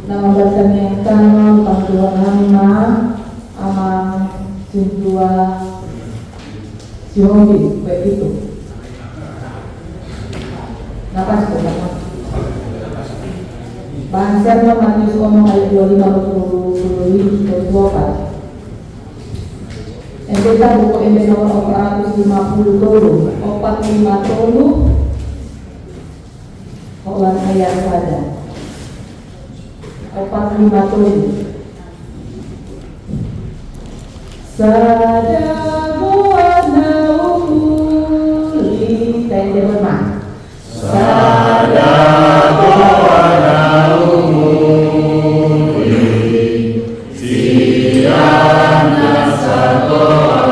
Nama bacaan yang sama Pantuan Hama Amang Sintua Sihobi baik itu. Napas berapa? Bahasa Matius Omong ayat 25-24. Kita buku MB nomor 450 tolu 45 tolu Orang ayat saja 45 tolu Sada buana uli tende lemah Sada buana uli Siana satori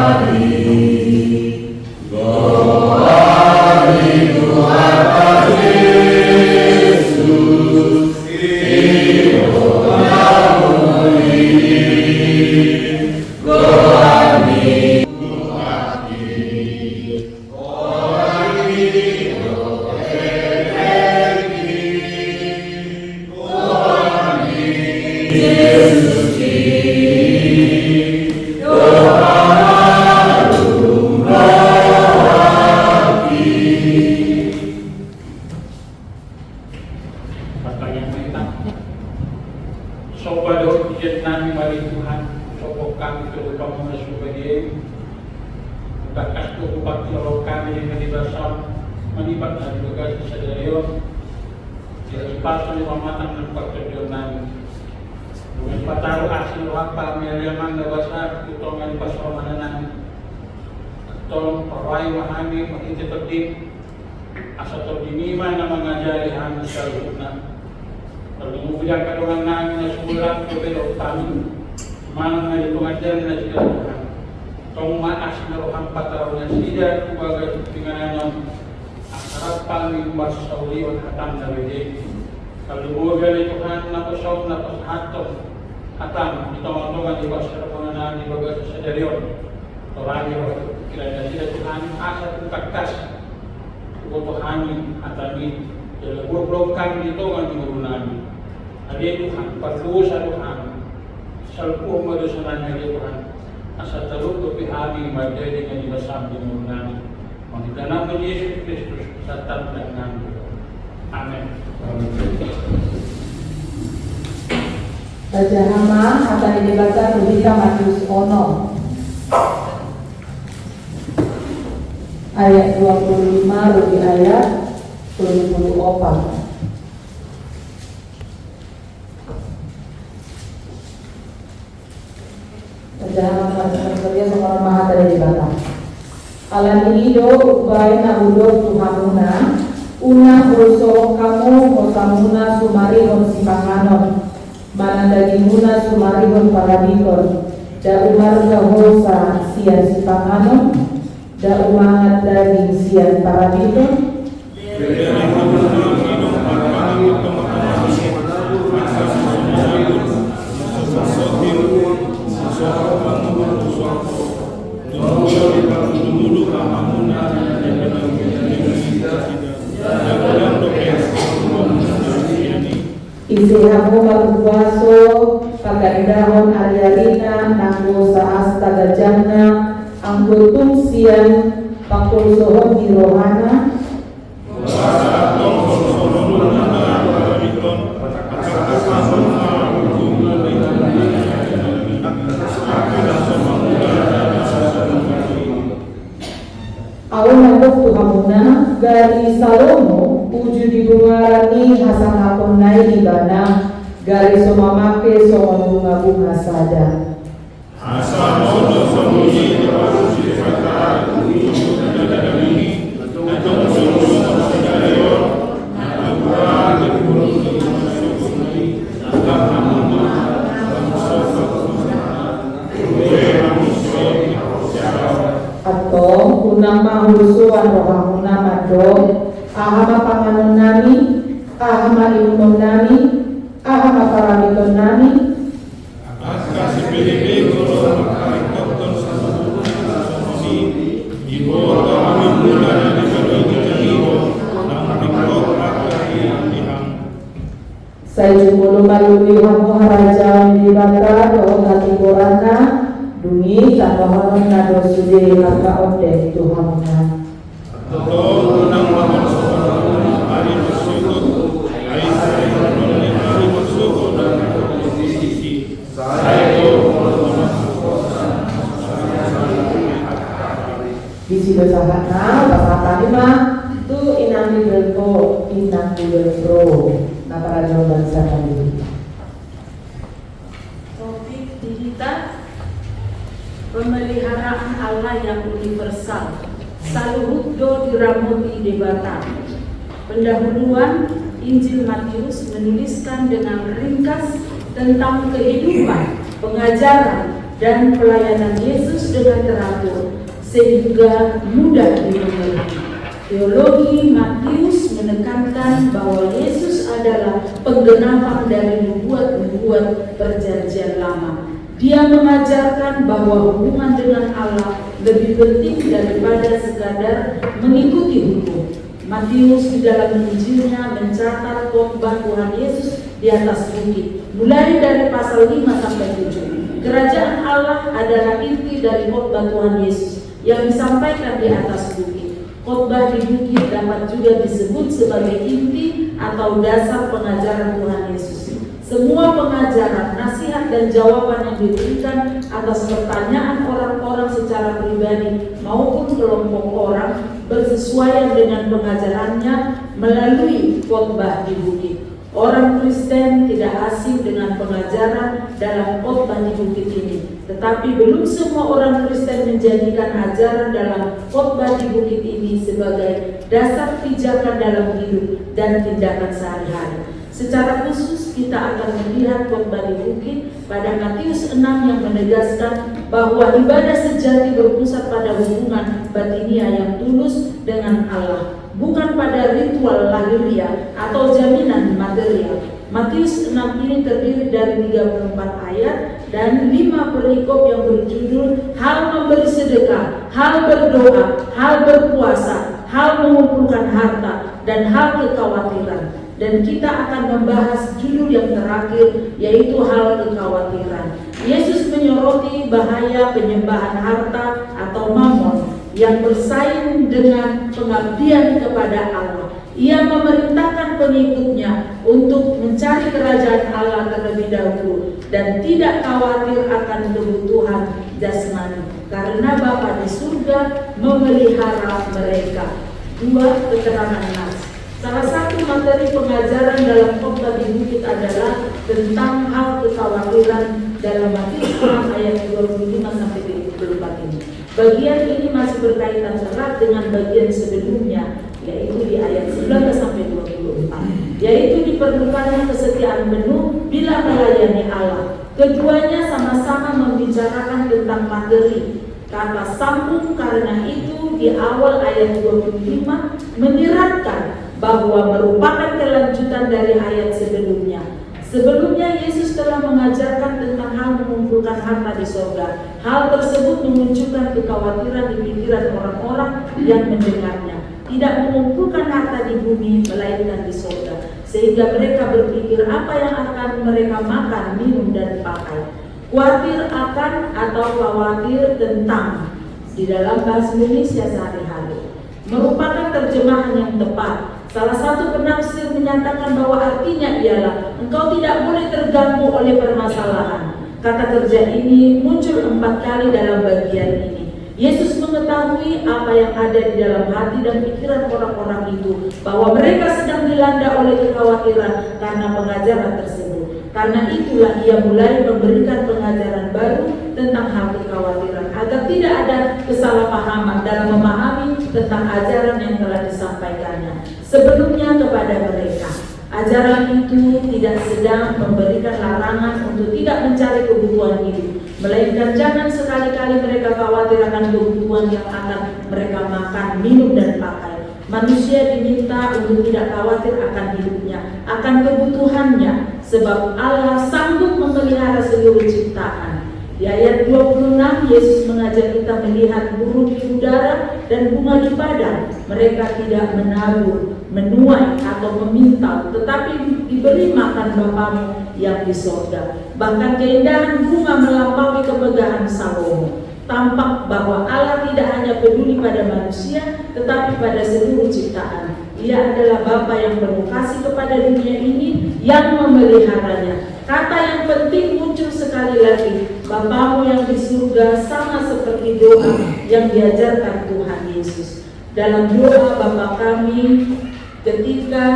Goari Tuhan Yesus tolong perwai mahami menginti penting asa terdinima na mengajari hami salutna terlumujan kadongan nami na sebulan kebelo kami malang na dipengajaran na segala Tuhan tong maas na rohang pataraw na sida kubaga pinganan asarap kami marsaulion hatam na bede kalumugan na Tuhan na pasaw na pasahaton hatam ditong-tongan di basar penganan di baga sa darion Toranya kiranya sila Tuhan asa tugkas kebutuhan atami dalam goblokkan dito ang tingurunan adi Tuhan perlu sa Tuhan salpo madosanan niya Tuhan asa taluto pihami madede nga dibasam tingurunan mangitana mo Yesus Kristus sa tanda namin amen. Baca hama akan dibaca berita Matius Ono ayat 25 lebih ayat 24. Perjalanan kerja sama maha dari dibaca. Alam ini do ubay na ulo tuhamuna una uso kamu osamuna sumari on sipanganon mana dagimuna sumari on paradikon da umar gahosa sia sipanganon da umangat daging sian paradikon isihamu malubaso kagandahon aryalina nanggo saasta gajahna anggotung sian pakulsohon di rohana awan nanggo tuhamuna gari salomo uju dibungarani hasan hakon nai ibana gari somamake somo bunga-bunga sada asal modo somuji terpasuji fakta uju ini atau sungguh sedayo nabuah dikubur sukuni dalam nama atau kunama husuan rohamuna madom ahama panganon nami ahama ilmun nami ahama paramikon nami kasih pilih guru maka dokter satu somosi ibu kami mulai dari bagi jiwa namun dikok akhir yang Saya juga melalui hamu haraja di bata doa kati korana dungi sabahanon na dosude kaka onde Tuhanna. Betul menang bangun seorang hari bersyukur, hari saya menolong hari bersyukur dan berposisi. Saya Di sini sahatna pasal lima tu inami berko inang berko na para dan sakali. Topik kita pemeliharaan Allah yang universal. Saluhuddo diramuti debata. Pendahuluan Injil Matius menuliskan dengan ringkas tentang kehidupan, pengajaran, dan pelayanan Yesus dengan teratur sehingga mudah dimengerti. Teologi Matius menekankan bahwa Yesus adalah penggenapan dari nubuat-nubuat perjanjian lama. Dia mengajarkan bahwa hubungan dengan Allah lebih penting daripada sekadar mengikuti hukum. Matius di dalam Injilnya mencatat khotbah Tuhan Yesus di atas bukit, mulai dari pasal 5 sampai 7. Kerajaan Allah adalah inti dari khotbah Tuhan Yesus yang disampaikan di atas bukit. Khotbah di bukit dapat juga disebut sebagai inti atau dasar pengajaran Tuhan Yesus. Semua pengajaran, nasihat, dan jawaban yang diberikan atas pertanyaan orang-orang secara pribadi maupun kelompok orang bersesuaian dengan pengajarannya melalui khotbah di bukit. Orang Kristen tidak asing dengan pengajaran dalam khotbah di bukit ini, tetapi belum semua orang Kristen menjadikan ajaran dalam khotbah di bukit ini sebagai dasar pijakan dalam hidup dan tindakan sehari-hari. Secara khusus kita akan melihat khotbah di bukit pada Matius 6 yang menegaskan bahwa ibadah sejati berpusat pada hubungan batinia yang tulus dengan Allah, bukan pada ritual lahiriah atau jaminan material. Matius 6 ini terdiri dari 34 ayat dan 5 perikop yang berjudul hal memberi sedekah, hal berdoa, hal berpuasa, hal mengumpulkan harta, dan hal kekhawatiran. Dan kita akan membahas judul yang terakhir, yaitu hal kekhawatiran. Yesus menyoroti bahaya penyembahan harta atau mamon yang bersaing dengan pengabdian kepada Allah. Ia memerintahkan pengikutnya untuk mencari kerajaan Allah terlebih dahulu dan tidak khawatir akan kebutuhan jasmani, karena Bapa di surga memelihara mereka. 2 keterangan nas. Salah satu materi pengajaran dalam khotbah di bukit adalah tentang hal kekhawatiran dalam Matius 6 ayat 25 sampai 24 ini. Bagian ini masih berkaitan erat dengan bagian sebelumnya, yaitu di ayat 19 sampai 24, yaitu diperlukannya kesetiaan penuh bila melayani Allah. Keduanya sama-sama membicarakan tentang materi. Kata sambung karena itu di awal ayat 25 menyiratkan bahwa merupakan kelanjutan dari ayat sebelumnya. Sebelumnya Yesus telah mengajarkan tentang hal mengumpulkan harta di sorga. Hal tersebut memunculkan kekhawatiran di pikiran orang-orang yang mendengarnya. Tidak mengumpulkan harta di bumi, melainkan di sorga, sehingga mereka berpikir apa yang akan mereka makan, minum, dan pakai. Khawatir akan atau khawatir tentang di dalam bahasa Indonesia sehari-hari merupakan terjemahan yang tepat. Salah satu penafsir menyatakan bahwa artinya ialah engkau tidak boleh terganggu oleh permasalahan. Kata kerja ini muncul 4 kali dalam bagian ini. Yesus mengetahui apa yang ada di dalam hati dan pikiran orang-orang itu, bahwa mereka sedang dilanda oleh kekhawatiran karena pengajaran tersebut. Karena itulah ia mulai memberikan pengajaran baru tentang hal kekhawatiran, agar tidak ada kesalahpahaman dalam memahami tentang ajaran yang telah disampaikannya sebelumnya kepada mereka. Ajaran itu tidak sedang memberikan larangan untuk tidak mencari kebutuhan hidup, melainkan jangan sekali-kali mereka khawatir akan kebutuhan yang akan mereka makan, minum, dan pakai. Manusia diminta untuk tidak khawatir akan hidupnya, akan kebutuhannya, sebab Allah sanggup memelihara seluruh ciptaan. Di ayat 26, Yesus mengajak kita melihat burung di udara dan bunga di padang. Mereka tidak menabur, menuai atau meminta, tetapi diberi makan Bapamu yang di sorga. Bahkan keindahan bunga melampaui kemegahan Salomo. Tampak bahwa Allah tidak hanya peduli pada manusia, tetapi pada seluruh ciptaan. Ia adalah Bapa yang penuh kasih kepada dunia ini, yang memeliharanya. Kata yang penting muncul sekali lagi, Bapamu yang di surga, sama seperti doa yang diajarkan Tuhan Yesus. Dalam doa Bapa kami, ketika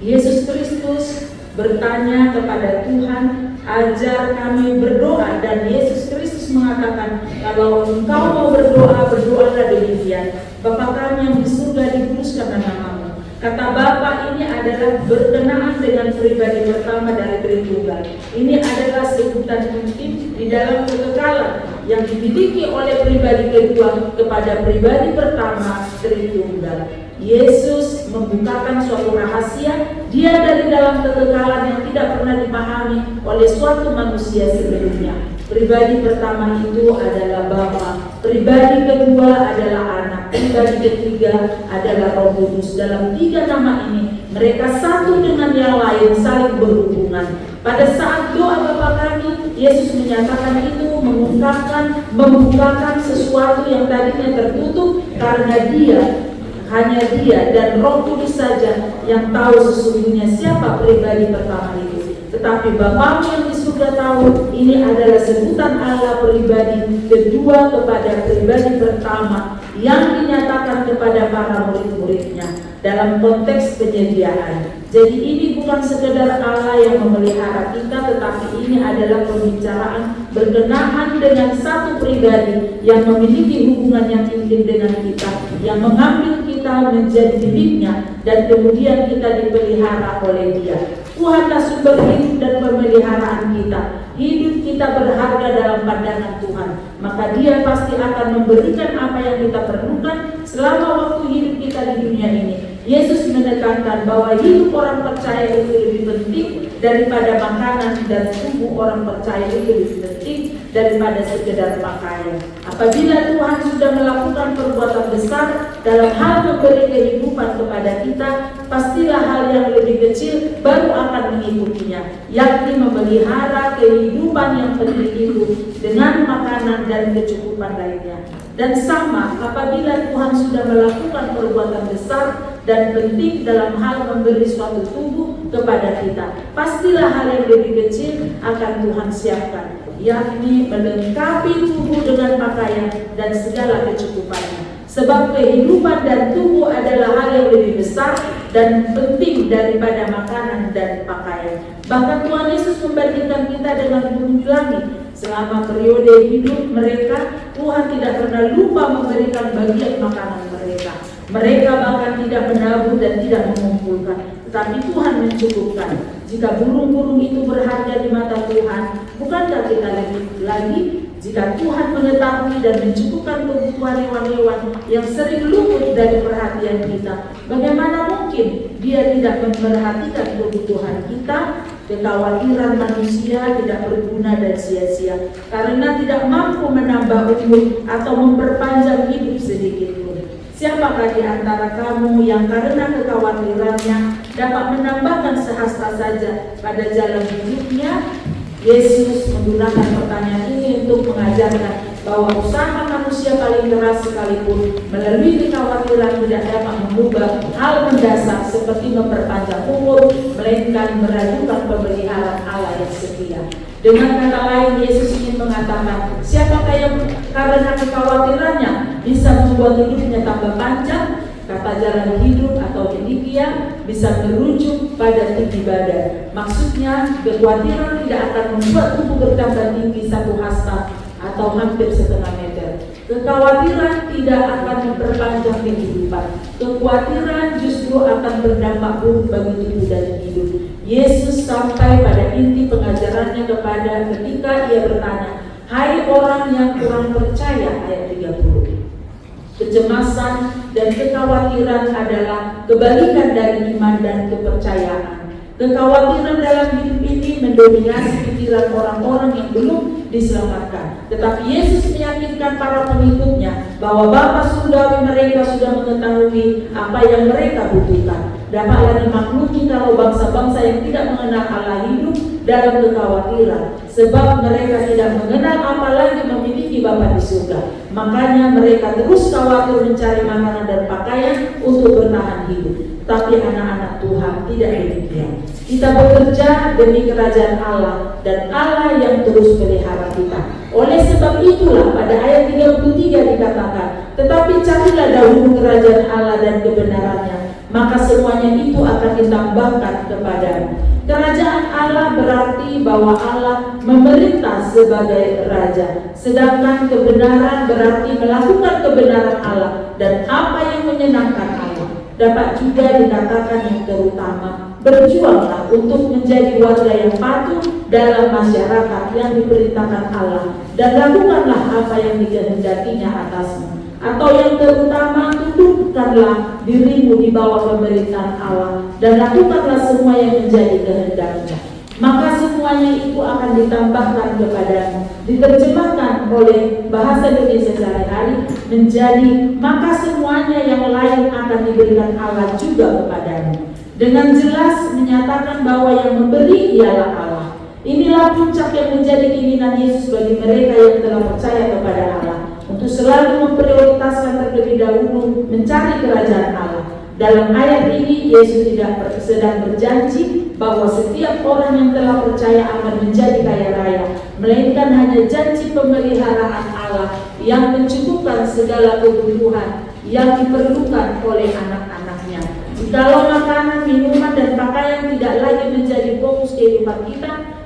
Yesus Kristus bertanya kepada Tuhan, ajar kami berdoa, dan Yesus Kristus mengatakan, kalau engkau mau berdoa, berdoalah demikian: Bapa kami yang di surga, dikuduskanlah namamu. Kata Bapa ini adalah berkenaan dengan pribadi pertama dari Tritunggal. Ini adalah sebutan intim di dalam kekekalan yang dimiliki oleh pribadi kedua kepada pribadi pertama Tritunggal. Yesus membukakan suatu rahasia, dia dari dalam kekekalan yang tidak pernah dipahami oleh suatu manusia sebelumnya. Pribadi pertama itu adalah Bapa, pribadi kedua adalah Anak, pribadi ketiga adalah Roh Kudus. Dalam 3 nama ini, mereka satu dengan yang lain saling berhubungan. Pada saat doa Bapa kami, Yesus menyatakan itu, membukakan sesuatu yang tadinya tertutup, karena hanya dia dan Roh Kudus saja yang tahu sesungguhnya siapa pribadi pertama itu. Tetapi Bapamu yang di surga tahu. Ini adalah sebutan Allah pribadi kedua kepada pribadi pertama yang dinyatakan kepada para murid-muridnya dalam konteks penyediaan. Jadi ini bukan sekedar Allah yang memelihara kita, tetapi ini adalah pembicaraan berkenaan dengan satu pribadi yang memiliki hubungan yang intim dengan kita, yang mengambil kita menjadi miliknya, dan kemudian kita dipelihara oleh Dia. Tuhanlah sumber hidup dan pemeliharaan kita. Hidup kita berharga dalam pandangan Tuhan, maka Dia pasti akan memberikan apa yang kita perlukan selama waktu hidup kita di dunia ini. Yesus menekankan bahwa hidup orang percaya itu lebih penting daripada makanan, dan tubuh orang percaya itu lebih penting daripada sekedar pakaian. Apabila Tuhan sudah melakukan perbuatan besar dalam hal memberi kehidupan kepada kita, pastilah hal yang lebih kecil baru akan mengikutinya, yakni memelihara kehidupan yang penting itu dengan makanan dan kecukupan lainnya. Dan sama, apabila Tuhan sudah melakukan perbuatan besar dan penting dalam hal memberi suatu tubuh kepada kita, pastilah hal yang lebih kecil akan Tuhan siapkan, yakni melengkapi tubuh dengan pakaian dan segala kecukupannya. Sebab kehidupan dan tubuh adalah hal yang lebih besar dan penting daripada makanan dan pakaian. Bahkan Tuhan Yesus membandingkan kita dengan bumi langit. Selama periode hidup mereka, Tuhan tidak pernah lupa memberikan bagian makanan mereka. Mereka bahkan tidak menabur dan tidak mengumpulkan, tetapi Tuhan mencukupkan. Jika burung-burung itu berharga di mata Tuhan, bukankah kita lebih lagi? Jika Tuhan mengetahui dan mencukupkan kebutuhan hewan-hewan yang sering luput dari perhatian kita, bagaimana mungkin Dia tidak memperhatikan kebutuhan kita? Kekhawatiran manusia tidak berguna dan sia-sia, karena tidak mampu menambah umur atau memperpanjang hidup sedikit pun. Siapakah di antara kamu yang karena kekhawatirannya dapat menambahkan sehasta saja pada jalan hidupnya? Yesus menggunakan pertanyaan ini untuk mengajarkan bahwa usaha manusia paling keras sekalipun melalui kekhawatiran tidak dapat mengubah hal mendasar seperti memperpanjang umur, melainkan meragukan pemeliharaan Allah yang setia. Dengan kata lain, Yesus ingin mengatakan, siapakah yang karena kekhawatirannya bisa membuat hidupnya tambah panjang? Kata jalan hidup atau demikian bisa merujuk pada tinggi badan. Maksudnya, kekhawatiran tidak akan membuat tubuh bertambah tinggi 1 hasta atau hampir setengah meter. Kekhawatiran tidak akan memperpanjang kehidupan. Kekhawatiran justru akan berdampak buruk bagi tubuh dan hidup. Yesus sampai pada inti pengajarannya ketika ia bertanya, hai orang yang kurang percaya, ayat 30. Kecemasan dan kekhawatiran adalah kebalikan dari iman dan kepercayaan. Kekhawatiran dalam hidup ini ingin mendominasi pikiran orang-orang yang belum diselamatkan. Tetapi Yesus meyakinkan para pengikutnya bahwa Bapa surgawi mereka sudah mengetahui apa yang mereka butuhkan. Dapatlah dimaklumi kalau bangsa-bangsa yang tidak mengenal Allah hidup dalam kekhawatiran, sebab mereka tidak mengenal apalagi memiliki Bapa di surga. Makanya mereka terus khawatir mencari makanan dan pakaian untuk bertahan hidup. Tapi anak-anak Tuhan tidak demikian. Kita bekerja demi kerajaan Allah dan Allah yang terus pelihara kita. Oleh sebab itulah pada ayat 33 dikatakan, tetapi carilah dahulu kerajaan Allah dan kebenarannya, maka semuanya itu akan ditambahkan kepadamu. Kerajaan Allah berarti bahwa Allah memerintah sebagai raja, sedangkan kebenaran berarti melakukan kebenaran Allah dan apa yang menyenangkan Allah. Dapat juga dikatakan yang terutama, berjuanglah untuk menjadi warga yang patuh dalam masyarakat yang diperintahkan Allah, dan lakukanlah apa yang dikehendakinya atasmu. Atau yang terutama, tundukkanlah dirimu di bawah pemerintahan Allah dan lakukanlah semua yang menjadi kehendaknya. Maka semuanya itu akan ditambahkan kepadamu. Diterjemahkan oleh bahasa Indonesia sehari-hari menjadi maka semuanya yang lain akan diberikan Allah juga kepadamu. Dengan jelas menyatakan bahwa yang memberi ialah Allah. Inilah puncak yang menjadi keinginan Yesus bagi mereka yang telah percaya kepada Allah, untuk selalu memprioritaskan terlebih dahulu mencari kerajaan Allah. Dalam ayat ini Yesus tidak sedang berjanji bahwa setiap orang yang telah percaya akan menjadi kaya raya, melainkan hanya janji pemeliharaan Allah yang mencukupkan segala kebutuhan yang diperlukan oleh anak-anaknya. Jikalau makanan, minuman, dan pakaian tidak lagi menjadi fokus kehidupan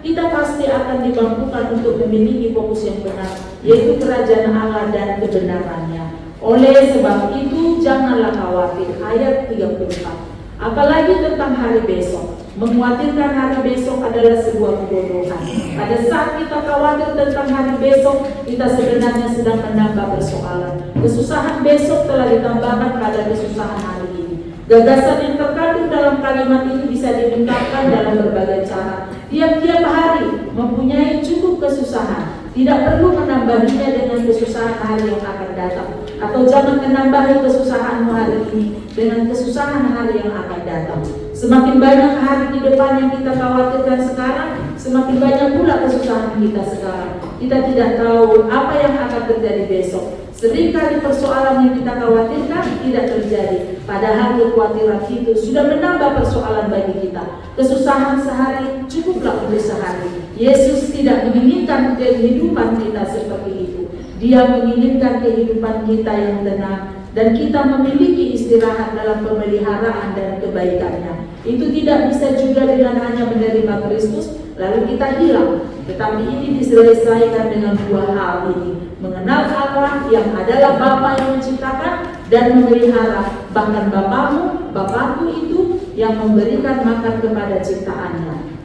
kita pasti akan dimampukan untuk memiliki fokus yang benar, yaitu kerajaan Allah dan kebenarannya. Oleh sebab itu janganlah khawatir. Ayat 34. Apalagi tentang hari besok. Mengkhawatirkan hari besok adalah sebuah kebodohan. Pada saat kita khawatir tentang hari besok, kita sebenarnya sedang menambah persoalan. Kesusahan besok telah ditambahkan pada kesusahan hari ini. Gagasan yang terkandung dalam kalimat ini bisa diungkapkan dalam berbagai cara. Tiap-tiap hari mempunyai cukup kesusahan. Tidak perlu menambahinya dengan kesusahan hari yang akan datang, atau jangan menambahi kesusahanmu hari ini dengan kesusahan hari yang akan datang. Semakin banyak hari di depan yang kita khawatirkan sekarang, semakin banyak pula kesusahan kita sekarang. Kita tidak tahu apa yang akan terjadi besok. Seringkali persoalan yang kita khawatirkan tidak terjadi, padahal kekhawatiran itu sudah menambah persoalan bagi kita. Kesusahan sehari cukuplah untuk sehari. Yesus tidak menginginkan kehidupan kita seperti itu. Dia menginginkan kehidupan kita yang tenang, dan kita memiliki istirahat dalam pemeliharaan dan kebaikannya. Itu tidak bisa juga dengan hanya menerima Kristus lalu kita hilang. Tetapi ini diselesaikan dengan dua hal ini: mengenal Allah yang adalah Bapa yang menciptakan dan memelihara, bahkan Bapakku itu yang memberikan makan kepada ciptaannya.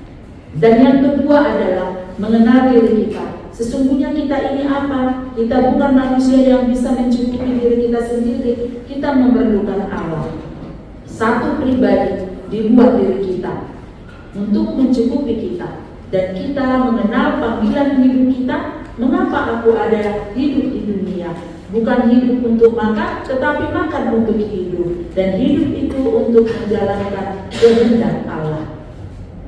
Dan yang kedua adalah mengenal diri kita. Sesungguhnya kita ini apa? Kita bukan manusia yang bisa mencukupi diri kita sendiri. Kita memerlukan Allah. Satu pribadi dibuat diri kita untuk mencukupi kita. Dan kita mengenal panggilan hidup kita. Mengapa aku ada hidup di dunia? Bukan hidup untuk makan, tetapi makan untuk hidup. Dan hidup itu untuk menjalankan kehendak Allah.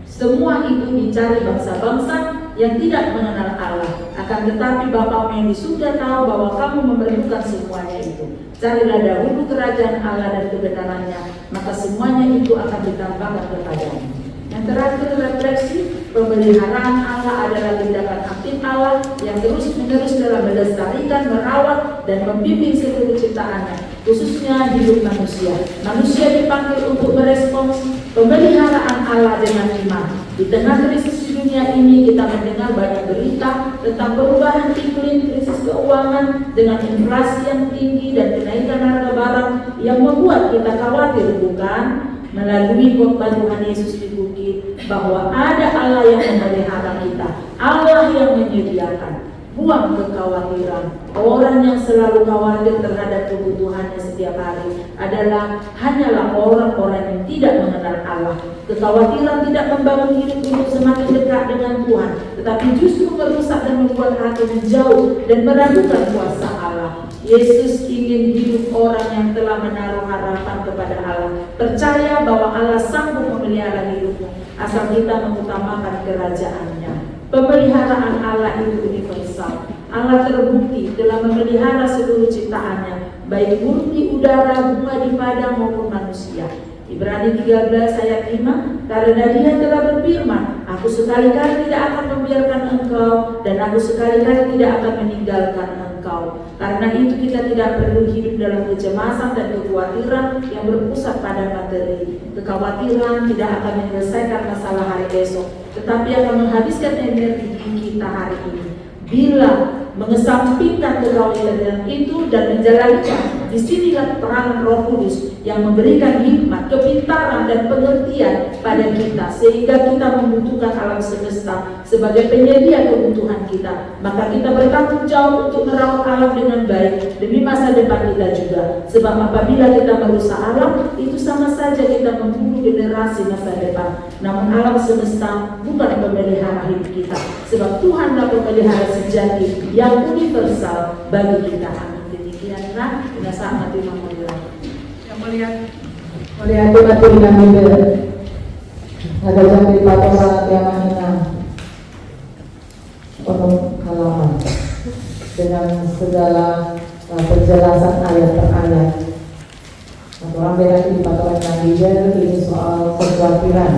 Semua itu dicari bangsa-bangsa yang tidak mengenal Allah. Akan tetapi Bapamu yang di surga tahu bahwa kamu memerlukan semuanya itu. Carilah dahulu kerajaan Allah dan kebenarannya, maka semuanya itu akan ditambahkan kepadamu. Yang terakhir, refleksi. Pemeliharaan Allah adalah tindakan aktif Allah yang terus-menerus dalam melestarikan, merawat, dan membimbing seluruh ciptaannya, khususnya hidup manusia. Manusia dipanggil untuk merespons pemeliharaan Allah dengan iman. Di tengah krisis di dunia ini, kita mendengar banyak berita tentang perubahan iklim, krisis keuangan dengan inflasi yang tinggi dan kenaikan harga barang yang membuat kita khawatir, bukan? Melalui khotbah Tuhan Yesus di bukit, bahwa ada Allah yang memelihara kita, Allah yang menyediakan. Buang kekhawatiran. Orang yang selalu khawatir terhadap kebutuhannya setiap hari hanyalah orang-orang yang tidak mengenal Allah. Kekhawatiran tidak membangun hidup untuk semakin dekat dengan Tuhan, tetapi justru merusak dan membuat hati menjauh dan meragukan kuasa Allah. Yesus ingin hidup orang yang telah menaruh harapan kepada Allah, percaya bahwa Allah sanggup memelihara hidupmu asal kita mengutamakan kerajaannya. Pemeliharaan Allah itu universal. Allah terbukti telah memelihara seluruh ciptaannya, baik burung di udara, bunga di padang maupun manusia. Ibrani 13 ayat 5, karena Dia telah berfirman, Aku sekali-kali tidak akan membiarkan engkau, dan Aku sekali-kali tidak akan meninggalkan engkau. Karena itu kita tidak perlu hidup dalam kecemasan dan kekhawatiran yang berpusat pada materi. Kekhawatiran tidak akan menyelesaikan masalah hari esok, tetapi akan menghabiskan energi kita hari ini. Bila mengesampingkan kekhawatiran itu dan menjalankan, disinilah peranan Roh Kudus yang memberikan hikmat, kepintaran dan pengertian pada kita, sehingga kita membutuhkan alam semesta sebagai penyedia kebutuhan kita. Maka kita bertanggung jawab untuk merawat alam dengan baik demi masa depan kita juga. Sebab apabila kita merusak alam, itu sama saja kita membunuh generasi masa depan. Namun alam semesta bukan pemelihara hidup kita, sebab Tuhanlah pemelihara sejati yang universal bagi kita. Amin. Demikianlah penasaan hati yang melihat Tuhan Nabi ada jam 4 orang yang mahina penuh halaman dengan segala penjelasan ayat per ayat. Orang berarti di patokan Nabi ini soal kekhawatiran.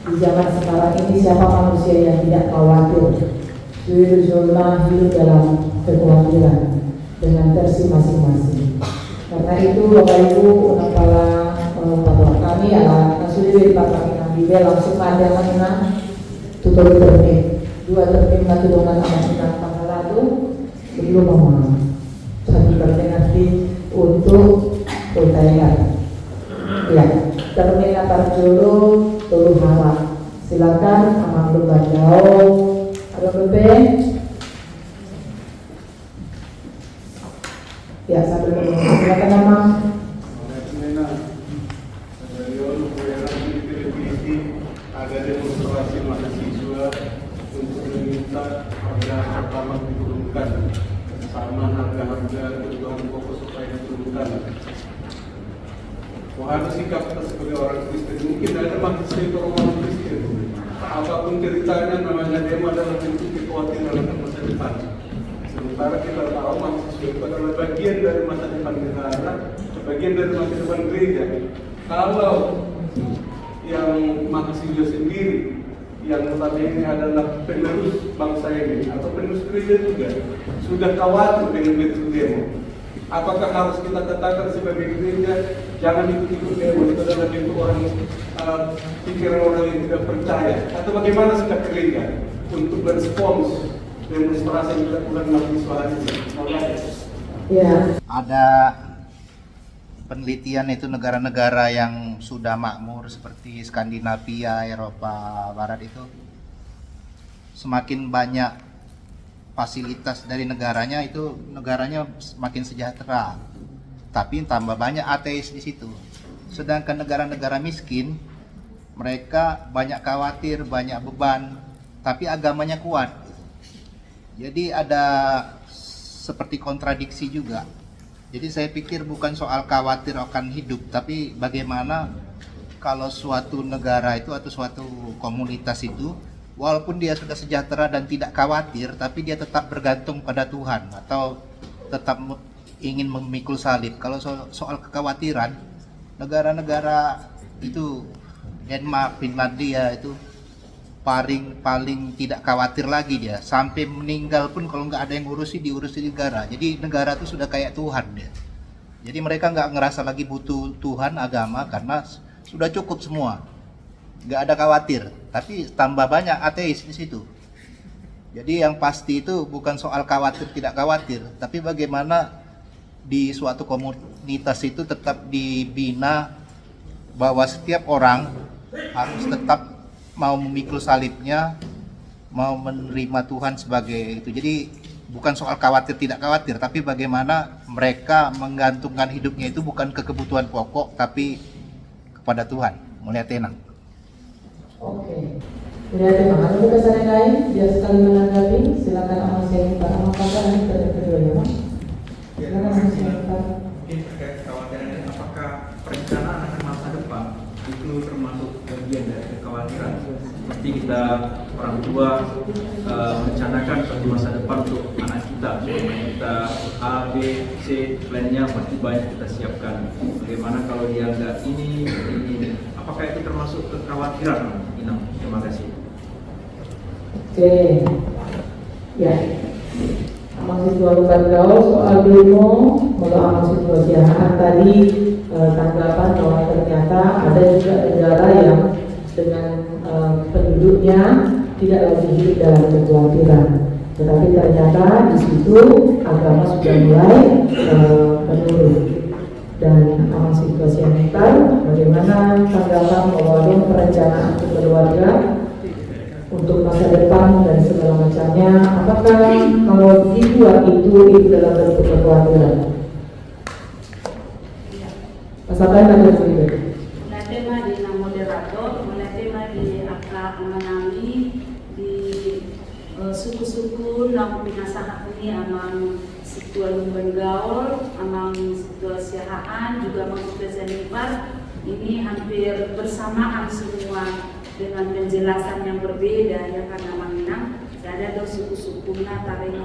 Di zaman sekarang ini siapa manusia yang tidak khawatir? Zulma hidup dalam kekhawatiran dengan versi masing-masing. Karena itu Bapak Ibu kepala kami adalah Nasudiri Bapak Nabi langsung ada mana tutur tertib 2 tertib dengan anak pahala itu belum mau satu tertib nanti untuk pertanyaan. Ya, tertib atar dulu turun harap. Silakan Amang Lubandao. Ada bebek. Ya, sambil silakan Amang. Ada demonstrasi mahasiswa untuk meminta harga pertamax diturunkan, sama harga-harga kebutuhan pokok supaya diturunkan. Wahana sikap kita sebagai orang Kristen, mungkin ada mahasiswa itu orang Kristen. Apapun ceritanya, namanya demo adalah bentuk kekhawatiran akan masa depan. Sementara kita tahu mahasiswa itu adalah bagian dari masa depan negara, bagian dari masa depan gereja. Kalau yang mahasiswa sendiri yang notabene adalah penerus bangsa ini atau penerus gereja juga sudah khawatir dengan bentuk demo, apakah harus kita katakan sebagai gereja jangan ikut-ikut demo? Itu adalah bentuk orang pikiran orang yang tidak percaya, atau bagaimana sikap gereja untuk berespons demonstrasi yang dilakukan mahasiswa ini? Ya. Ada penelitian itu negara-negara yang sudah makmur seperti Skandinavia, Eropa Barat itu semakin banyak fasilitas dari negaranya, itu negaranya semakin sejahtera, tapi tambah banyak ateis di situ. Sedangkan negara-negara miskin mereka banyak khawatir, banyak beban, tapi agamanya kuat. Jadi ada seperti kontradiksi juga. Jadi saya pikir bukan soal khawatir akan hidup, tapi bagaimana kalau suatu negara itu atau suatu komunitas itu walaupun dia sudah sejahtera dan tidak khawatir, tapi dia tetap bergantung pada Tuhan atau tetap ingin memikul salib. Kalau soal kekhawatiran, negara-negara itu Denmark, Finlandia itu paling tidak khawatir lagi dia, sampai meninggal pun kalau nggak ada yang diurusi negara. Jadi negara itu sudah kayak Tuhan dia. Jadi mereka nggak ngerasa lagi butuh Tuhan, agama, karena sudah cukup semua, nggak ada khawatir. Tapi tambah banyak ateis di situ. Jadi yang pasti itu bukan soal khawatir tidak khawatir, tapi bagaimana di suatu komunitas itu tetap dibina bahwa setiap orang harus tetap mau memikul salibnya, mau menerima Tuhan sebagai itu. Jadi bukan soal khawatir tidak khawatir, tapi bagaimana mereka menggantungkan hidupnya itu bukan ke kebutuhan pokok, tapi kepada Tuhan. Mulia tenang. Oke. Mulia tenang. Ada kesan yang lain? Biar sekali menanggapi. Silakan Amal Syekh Pak Amal Pakar yang keduanya, Mas. Silakan Amal Syekh Pak. Mungkin terkait kekhawatiran ini, apakah perencanaan akan masa depan itu termasuk bagian dari kekhawatiran? Seperti kita orang tua merencanakan suatu masa depan untuk anak kita, kita A, B, C, plannya pasti banyak kita siapkan. Bagaimana kalau dia nggak ini, apakah itu termasuk kekhawatiran? Terima kasih. Oke. Ya. Amal Siswa Lukas Gaul soal demo, kalau Amal Siswa Siahaan tadi tanggapan bahwa ternyata ada juga negara yang dengan penduduknya tidak lagi hidup dalam kekhawatiran, tetapi ternyata di situ agama sudah mulai menurun. Dan Amal Siswa Siahaan bagaimana tanggapan bahwa perencanaan keluarga untuk masa depan dan segala macamnya, apakah kalau dibuat itu dalam bentuk kekhawatiran? Pasalkan ada sedikit. Tema di moderator, tema di akak menangi di suku-suku namun pinasahan ini amang situa Lumban Gaul, amang situa Siahaan juga mengutuskan ini hampir bersamaan semua dengan penjelasan yang berbeda ya, karena menginang ada suku-sukunya tarik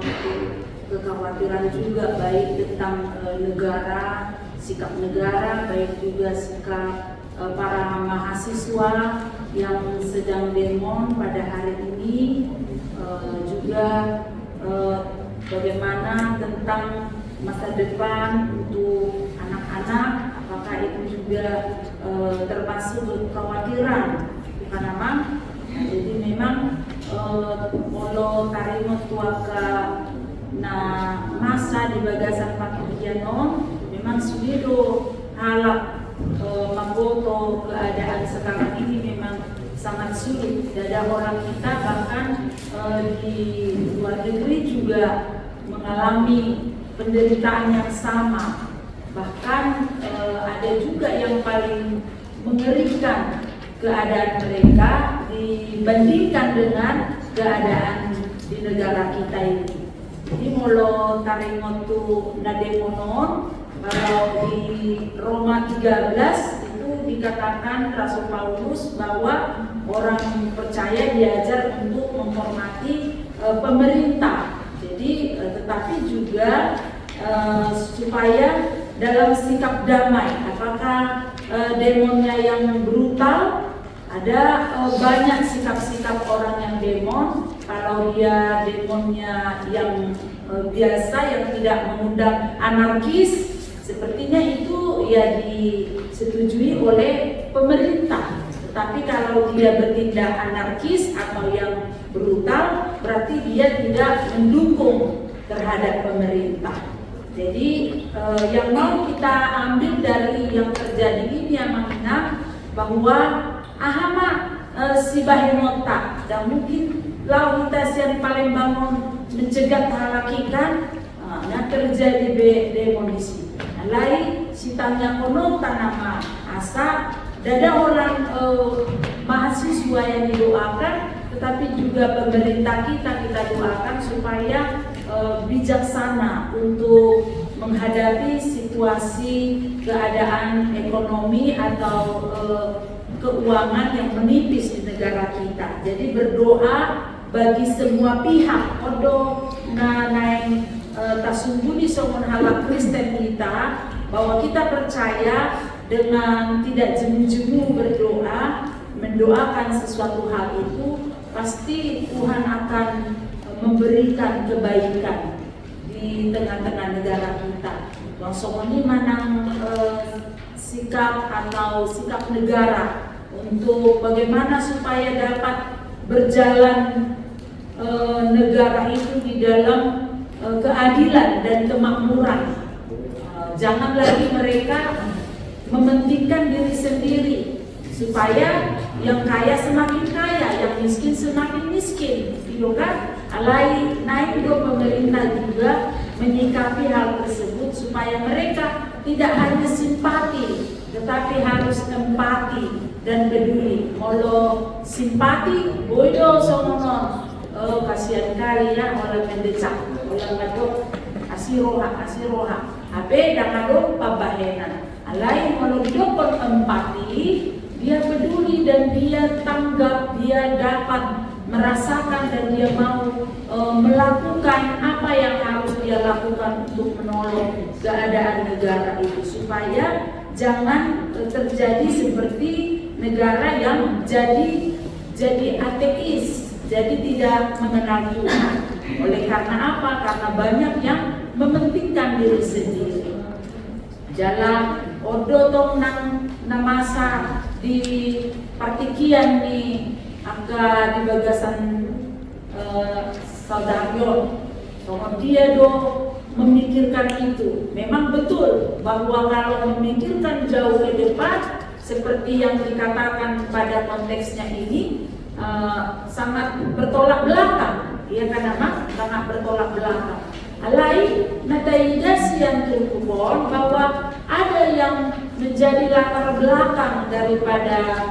kekhawatiran juga baik tentang negara, sikap negara, baik juga sikap para mahasiswa yang sedang demo pada hari ini, juga bagaimana tentang masa depan untuk anak-anak, apakah itu juga termasuk kekhawatiran. Karena jadi memang molo tarimo tuaka na masa di bagasan pakiano memang sudah halap maboto keadaan sekarang ini memang sangat sulit. Ada orang kita bahkan di luar negeri juga mengalami penderitaan yang sama. Bahkan ada juga yang paling mengerikan keadaan mereka dibandingkan dengan keadaan di negara kita ini. Jadi molo taringotu nademonon, kalau di Roma 13 itu dikatakan Rasul Paulus bahwa orang percaya diajar untuk menghormati pemerintah. Jadi tetapi juga supaya dalam sikap damai, apakah demonya yang brutal? Ada banyak sikap-sikap orang yang demon. Kalau dia demonnya yang biasa, yang tidak mengundang anarkis, sepertinya itu ya disetujui oleh pemerintah. Tetapi kalau dia bertindak anarkis atau yang brutal, berarti dia tidak mendukung terhadap pemerintah. Jadi yang mau kita ambil dari yang terjadi ini yang mengingat bahwa ahama si bahimota dan mungkin lautas yang paling bangun mencegat halakikan yang terjadi demolisi. Lain si tanya kono tanama asa dada orang mahasiswa yang didoakan, tetapi juga pemerintah kita doakan supaya bijaksana untuk menghadapi situasi keadaan ekonomi atau keuangan yang menipis di negara kita. Jadi berdoa bagi semua pihak. Odo naik tasungguh somon halak Kristen kita, bahwa kita percaya dengan tidak jemu-jemu berdoa, mendoakan sesuatu hal itu, pasti Tuhan akan memberikan kebaikan di tengah-tengah negara kita. Langsung ini manang sikap atau sikap negara untuk bagaimana supaya dapat berjalan negara itu di dalam keadilan dan kemakmuran. Jangan lagi mereka mementingkan diri sendiri supaya yang kaya semakin kaya, yang miskin semakin miskin. miskin, gitu kan? Alai naik juga pemerintah juga menyikapi hal tersebut supaya mereka tidak hanya simpati, tetapi harus empati dan peduli. Kalau simpati, bodoh sonono, oh kasihan kali ya orang mendesak, orang ngadok kasih roha, abe dan ngadok pabahenan. Alai kalau didokon empati, dia peduli dan dia tanggap, dia dapat merasakan dan dia mau melakukan apa yang harus dia lakukan untuk menolong keadaan negara itu supaya jangan terjadi seperti negara yang jadi ateis, jadi tidak mengenal Tuhan. Oleh karena apa? Karena banyak yang mementingkan diri sendiri. Jalan odo tong nang namasa di partikian nih angka di bagasan Saudaryon. Soalnya dia memikirkan itu. Memang betul bahwa kalau memikirkan jauh ke depan seperti yang dikatakan pada konteksnya ini sangat bertolak belakang. Iya kan Mas? Sangat bertolak belakang. Alai nataidasi yang terkubur bahwa ada yang menjadi latar belakang daripada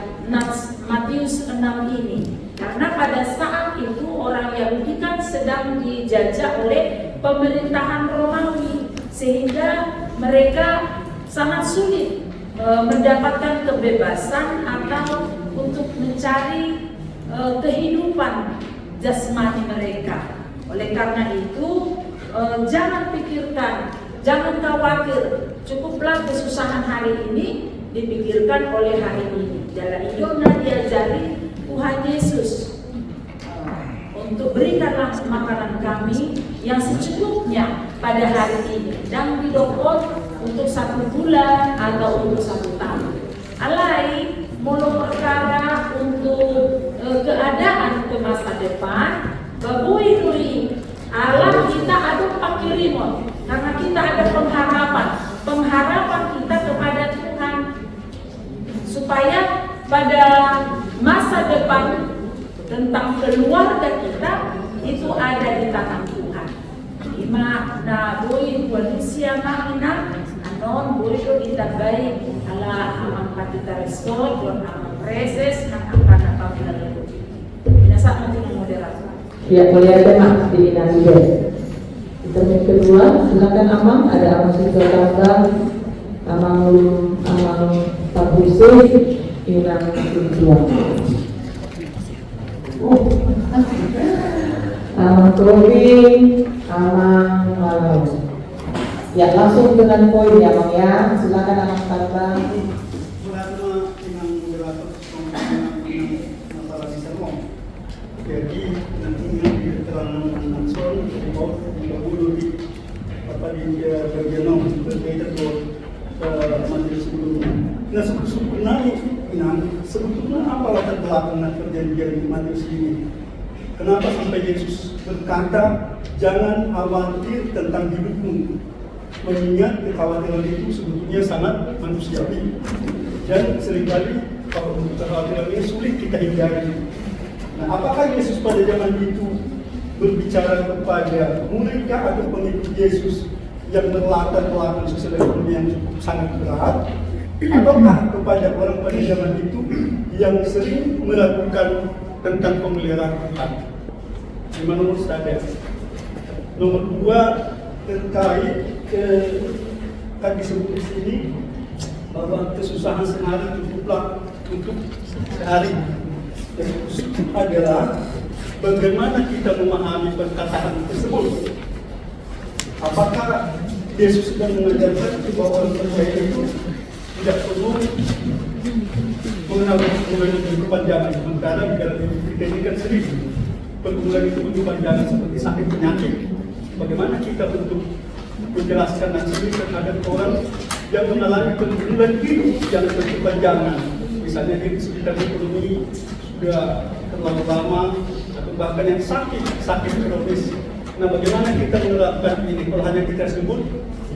Matius 6 ini. Karena pada saat itu orang Yahudi kan sedang dijajah oleh pemerintahan Romawi, sehingga mereka sangat sulit mendapatkan kebebasan atau untuk mencari kehidupan jasmani mereka. Oleh karena itu jangan pikirkan, jangan khawatir, cukuplah kesusahan hari ini dipikirkan oleh hari ini. Jalan hidupnya diajari Tuhan Yesus untuk berikanlah makanan kami yang secukupnya pada hari ini dan didokot untuk 1 bulan atau untuk 1 tahun. Alai mulu perkara untuk keadaan ke masa depan, babui duri Allah kita ada pakirimon karena kita ada pengharapan kita kepada Tuhan supaya pada masa depan tentang keluarga kita itu ada di tangan Tuhan. Ima na boy manusia makina anon boy do ditabai ala amang patita resto don amang preses nang akan apa benar. Binasa mungkin moderator. Ya, boleh ada Mak di nanti deh. Interview kedua, silakan Amang, ada Amang Siswa Tambah, Amang Pak Hussein, Inang kedua. Amang Tobi, Amang Malam. Ya, langsung dengan poin ya Amang ya, silakan Amang Tambah. Jadi nantinya di keterangan Anson bahwa 30 di apa di bagian berbeda ke majelis sebelumnya. Nah sebetulnya apa latar belakang perjanjian di majelis ini? Kenapa sampai Yesus berkata jangan khawatir tentang hidupmu? Mengingat kekhawatiran itu sebetulnya sangat manusiawi dan seringkali kalau kekhawatiran ini sulit kita hindari. Nah, apakah Yesus pada zaman itu berbicara kepada murid atau pengikut Yesus yang berlatar belakang sosial ekonomi yang cukup sangat berat, ataukah kepada orang pada zaman itu yang sering melakukan tentang pemeliharaan Tuhan? Lima nomor saja. Nomor 2 terkait tadi sebut di sini bahwa kesusahan sehari cukuplah untuk sehari. Yang adalah bagaimana kita memahami perkataan tersebut. Apakah Yesus sedang mengajarkan bahwa orang percaya itu tidak perlu mengenal kepanjangan, sementara di dalam kita ini kan sering pergumulan itu berkepanjangan seperti sakit penyakit. Bagaimana kita untuk menjelaskan nasib terhadap orang yang mengalami pergumulan hidup yang berkepanjangan, misalnya di sekitar ekonomi sudah terlalu lama atau bahkan yang sakit kronis. Nah, bagaimana kita menerapkan ini? Kalau hanya kita sebut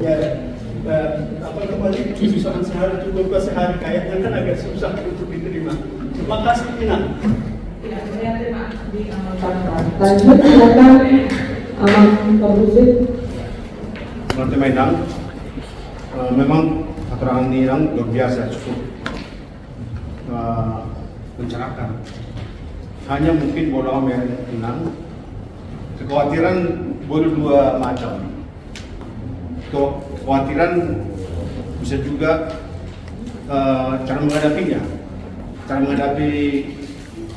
ya kembali kesusahan sehari cukup sehari kayaknya kan agak susah untuk diterima. Terima kasih Ina. Ya, terima. diamalkan. Lanjut silakan Amang Kabusir. Menurut Medang, memang keterangan Inang luar biasa, cukup mencerahkan. Hanya mungkin bola Inang, kekhawatiran boleh dua macam. Kekhawatiran bisa juga cara menghadapinya, cara menghadapi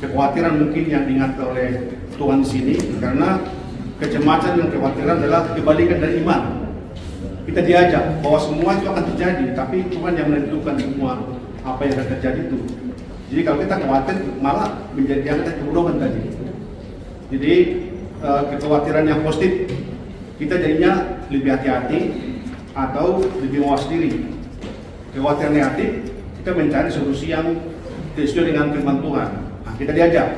kekhawatiran mungkin yang diingat oleh Tuhan di sini, karena kecemasan dan kekhawatiran adalah kebalikan dari iman. Kita diajak bahwa semua itu akan terjadi, tapi Tuhan yang menentukan semua apa yang akan terjadi itu. Jadi kalau kita khawatir malah menjadi yang kebodohan tadi. Jadi kekhawatiran yang positif, kita jadinya lebih hati-hati atau lebih mawas diri. Kekhawatiran negatif, kita mencari solusi yang sesuai dengan firman Tuhan. Nah, kita diajak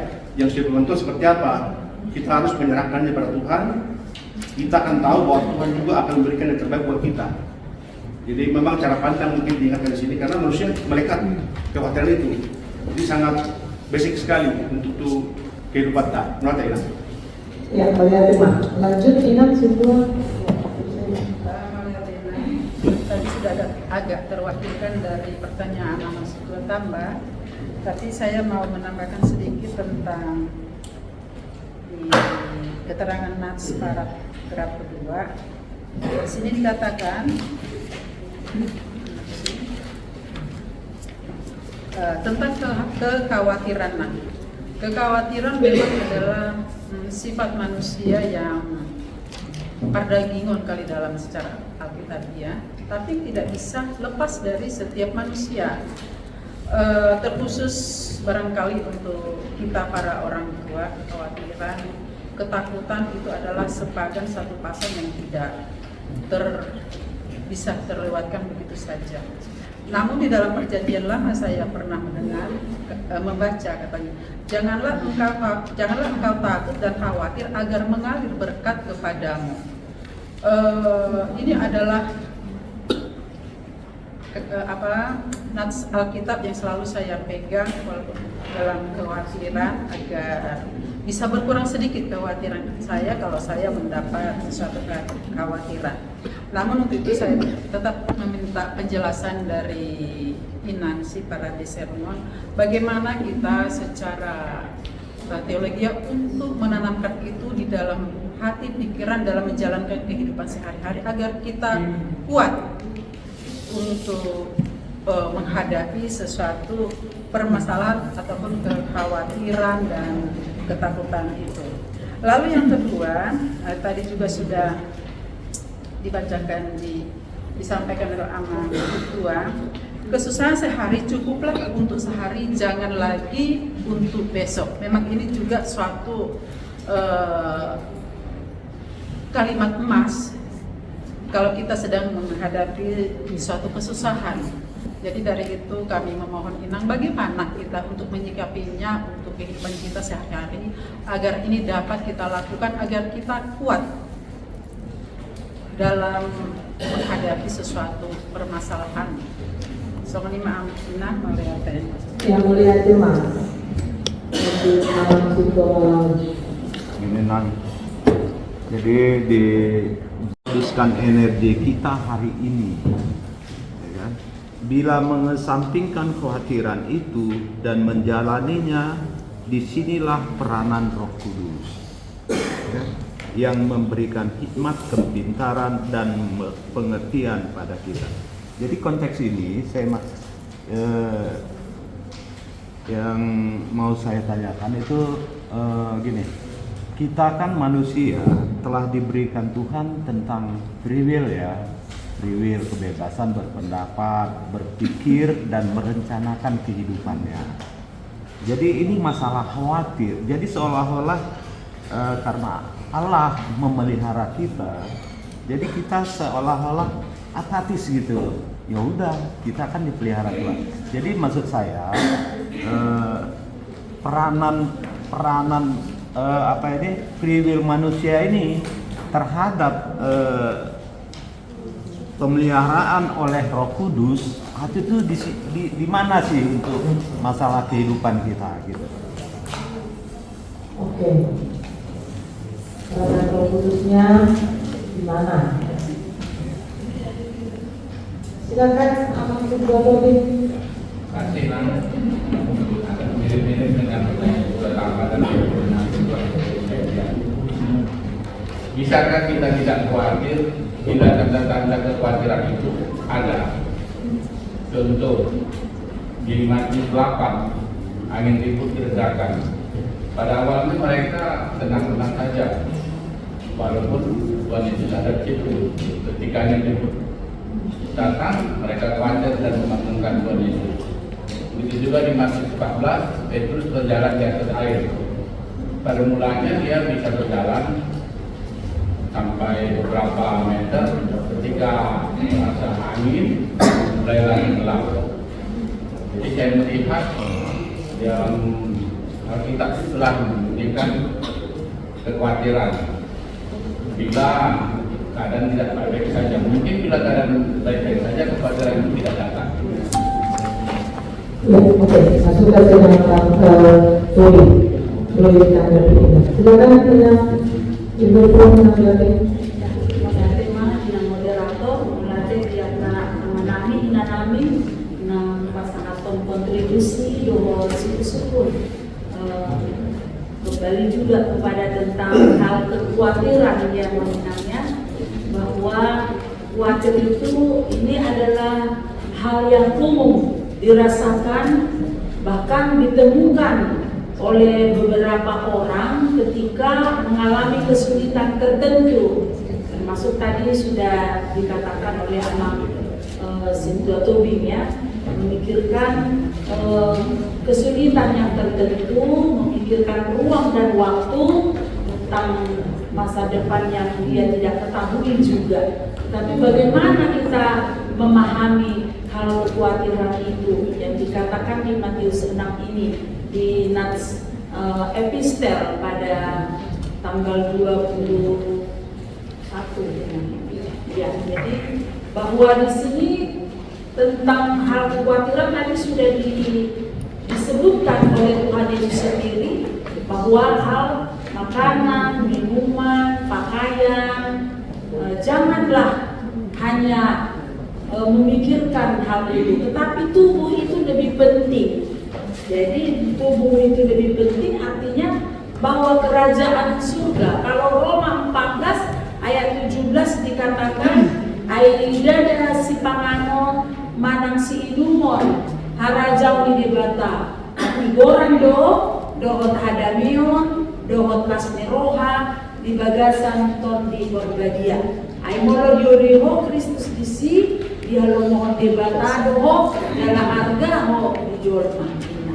yang sesuai firman Tuhan seperti apa? Kita harus menyerahkannya pada Tuhan. Kita akan tahu bahwa Tuhan juga akan memberikan yang terbaik buat kita. Jadi memang cara pandang mungkin diingatkan di sini karena manusia melekat kekhawatiran itu. Jadi sangat basic sekali untuk kehidupan kita. Menurut saya. Ya, Maria Tema. Lanjut Inang situ. Tadi sudah agak terwakilkan dari pertanyaan Mas Ketua Tambah, tapi saya mau menambahkan sedikit tentang di keterangan nats paragraf kedua. Di sini dikatakan tentang kekhawatiran. Kekhawatiran memang adalah sifat manusia yang perdagingan kali dalam secara alkitabiah, tapi tidak bisa lepas dari setiap manusia. Terkhusus barangkali untuk kita para orang tua, kekhawatiran, ketakutan itu adalah sebagian satu pasal yang tidak bisa terlewatkan begitu saja. Namun di dalam perjanjian lama saya pernah mendengar membaca katanya, janganlah engkau takut dan khawatir agar mengalir berkat kepadamu. Ini adalah nats Alkitab yang selalu saya pegang walaupun dalam kekhawatiran agar bisa berkurang sedikit kekhawatiran saya kalau saya mendapat sesuatu kekhawatiran. Namun untuk itu saya tetap meminta penjelasan dari Inang si para sermon bagaimana kita secara teologi untuk menanamkan itu di dalam hati pikiran dalam menjalankan kehidupan sehari-hari agar kita kuat untuk menghadapi sesuatu permasalahan ataupun kekhawatiran dan ketakutan itu. Lalu yang kedua, tadi juga sudah dibacakan disampaikan oleh Amang Ketua, kesusahan sehari cukuplah untuk sehari, jangan lagi untuk besok. Memang ini juga suatu kalimat emas kalau kita sedang menghadapi suatu kesusahan. Jadi dari itu kami memohon Inang bagaimana kita untuk menyikapinya untuk kehidupan kita sehari-hari agar ini dapat kita lakukan agar kita kuat dalam menghadapi sesuatu permasalahan. Soalnya maaf Inang melihat Yang mulia Mas. Ini Nang. Jadi dituliskan energi kita hari ini. Bila mengesampingkan kekhawatiran itu dan menjalaninya, disinilah peranan Roh Kudus yang memberikan hikmat, kepintaran, dan pengertian pada kita. Jadi konteks ini yang mau saya tanyakan itu gini, kita kan manusia telah diberikan Tuhan tentang free will ya. Free will, kebebasan berpendapat, berpikir, dan merencanakan kehidupannya. Jadi ini masalah khawatir. Jadi seolah-olah karena Allah memelihara kita, jadi kita seolah-olah apatis gitu. Ya udah, kita akan dipelihara Tuhan. Jadi maksud saya peranan free will manusia ini terhadap pemeliharaan oleh Roh Kudus itu di mana sih untuk masalah kehidupan kita gitu. Oke. Oke. Karena Roh Kudusnya di mana? Silakan Amang Ketua Tobing. Kasih Nang, agak mirip-mirip dengan pertama dan bisakah kita tidak khawatir bila tanda-tanda kekhawatiran itu ada? Contoh di Matius 8, angin ribut diredakan. Pada awalnya mereka tenang-tenang saja, walaupun Tuhan Yesus ada di situ. Ketika angin ribut datang, mereka khawatir dan membangunkan Tuhan Yesus. Begitu juga di Matius 14, Petrus berjalan di atas air. Pada mulanya dia bisa berjalan sampai beberapa meter, ketika merasa angin mulailah gelap. Jadi saya melihat yang Alkitab telah memberikan kekhawatiran bila keadaan tidak baik-baik saja. Mungkin bila keadaan baik-baik saja, kekhawatiran itu tidak datang. Ya, oke. Masuk ke dengan Joy. Joy tanggapi. Silakan dengan Ibu Puan menanggapi. Tema dengan moderator melatih diantara menanami pasangan kontribusi doa syukur kembali juga kepada tentang hal kekhawatiran yang mengenangnya, bahwa khawatir itu ini adalah hal yang umum dirasakan, bahkan ditemukan oleh beberapa orang ketika mengalami kesulitan tertentu, termasuk tadi sudah dikatakan oleh Amang Sintua Tobing ya, memikirkan kesulitan yang tertentu, memikirkan ruang dan waktu tentang masa depan yang dia tidak ketahui juga. Tapi bagaimana kita memahami hal kekhawatiran itu yang dikatakan di Matius 6 ini di Nats Epistel pada tanggal 21 ya. Jadi bahwa di sini tentang hal kekhawatiran tadi sudah disebutkan oleh Tuhan Yesus sendiri, bahwa hal makanan, minuman, pakaian, janganlah hanya memikirkan hal itu, tetapi tubuh itu lebih penting. Jadi tubuh itu lebih penting, artinya bahwa kerajaan surga, kalau Roma 14 ayat 17 dikatakan Aida dan si panganon manang si idumon harajau di debata igoran dohot hadamion dohot kasmeroha di bagasan ton di berbadia ay molo dioriho Kristus disi dia lo mohon debata doho dalam harga ho dijual makina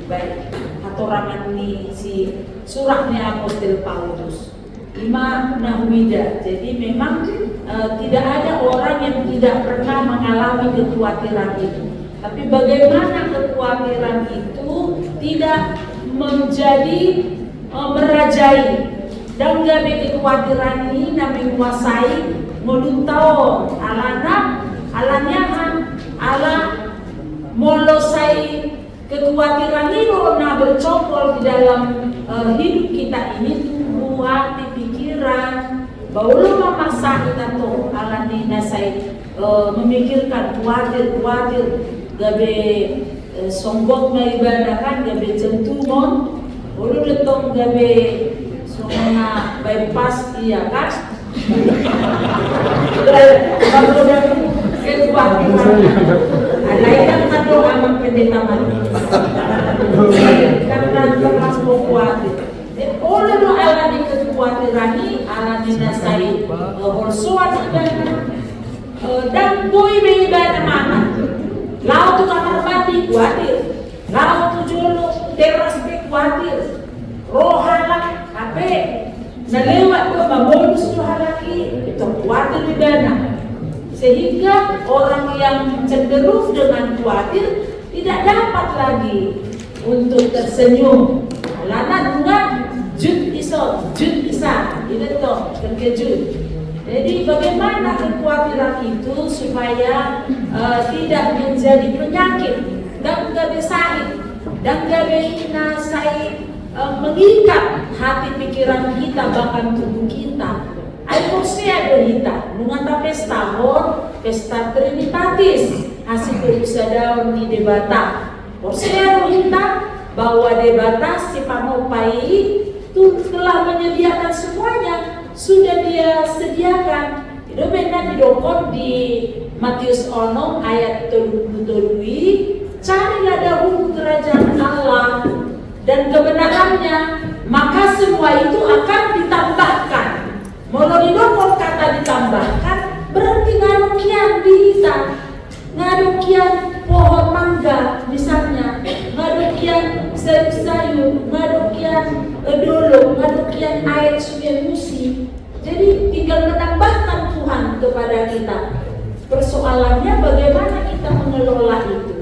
baik hatorangan ni si suratnya Apostel Paulus 5 Nahwida. Jadi memang tidak ada orang yang tidak pernah mengalami kekhawatiran itu. Tapi bagaimana kekhawatiran itu tidak menjadi merajai dan gabe kekhawatiran ini namanya menguasai modutao alanya ala molosai kekhawatiran itu nah bercokol di dalam hidup kita ini, tubuh, hati, pikiran. Baulah memaksa kita tuh alani nasai memikirkan khawatir gabe songgok na ibadah kan gabe jentumon ulu detong gabe songona bypass iya kan kalau udah kekhawatiran alaikan satu amat pendeta mati karena terlalu khawatir. Oleh lo alani kekhawatiran ini alani nasai horsoan dan boy beda mana laut tu kamar mandi khawatir, laut tu jolo teras khawatir, rohalah apa nalewat ke mabonus rohalaki itu khawatir beda. Sehingga orang yang cenderung dengan khawatir tidak dapat lagi untuk tersenyum. Lana bunga jut isa ini tuh terkejut. Jadi bagaimana kekhawatiran itu supaya tidak menjadi penyakit dan gabe sakit dan gabe nasai mengikat hati pikiran kita bahkan tubuh kita. Ay porsia berita, mengata pesta hor, pesta Trinitatis, hasil berusaha daun di debata. Porsia berita bahwa debata si panopai itu telah menyediakan semuanya, sudah dia sediakan. Itu benar didokon di Matius 6 ayat 32, carilah dahulu kerajaan Allah dan kebenarannya, maka semua itu akan ditambahkan. Mau didokon kata ditambahkan, berarti ngadukian dihitan, ngadukian pohon mangga misalnya, ngadukian sayur-sayur, ngadukian dulu, ngadukian air sungai musi. Jadi tinggal menambahkan Tuhan kepada kita. Persoalannya bagaimana kita mengelola itu,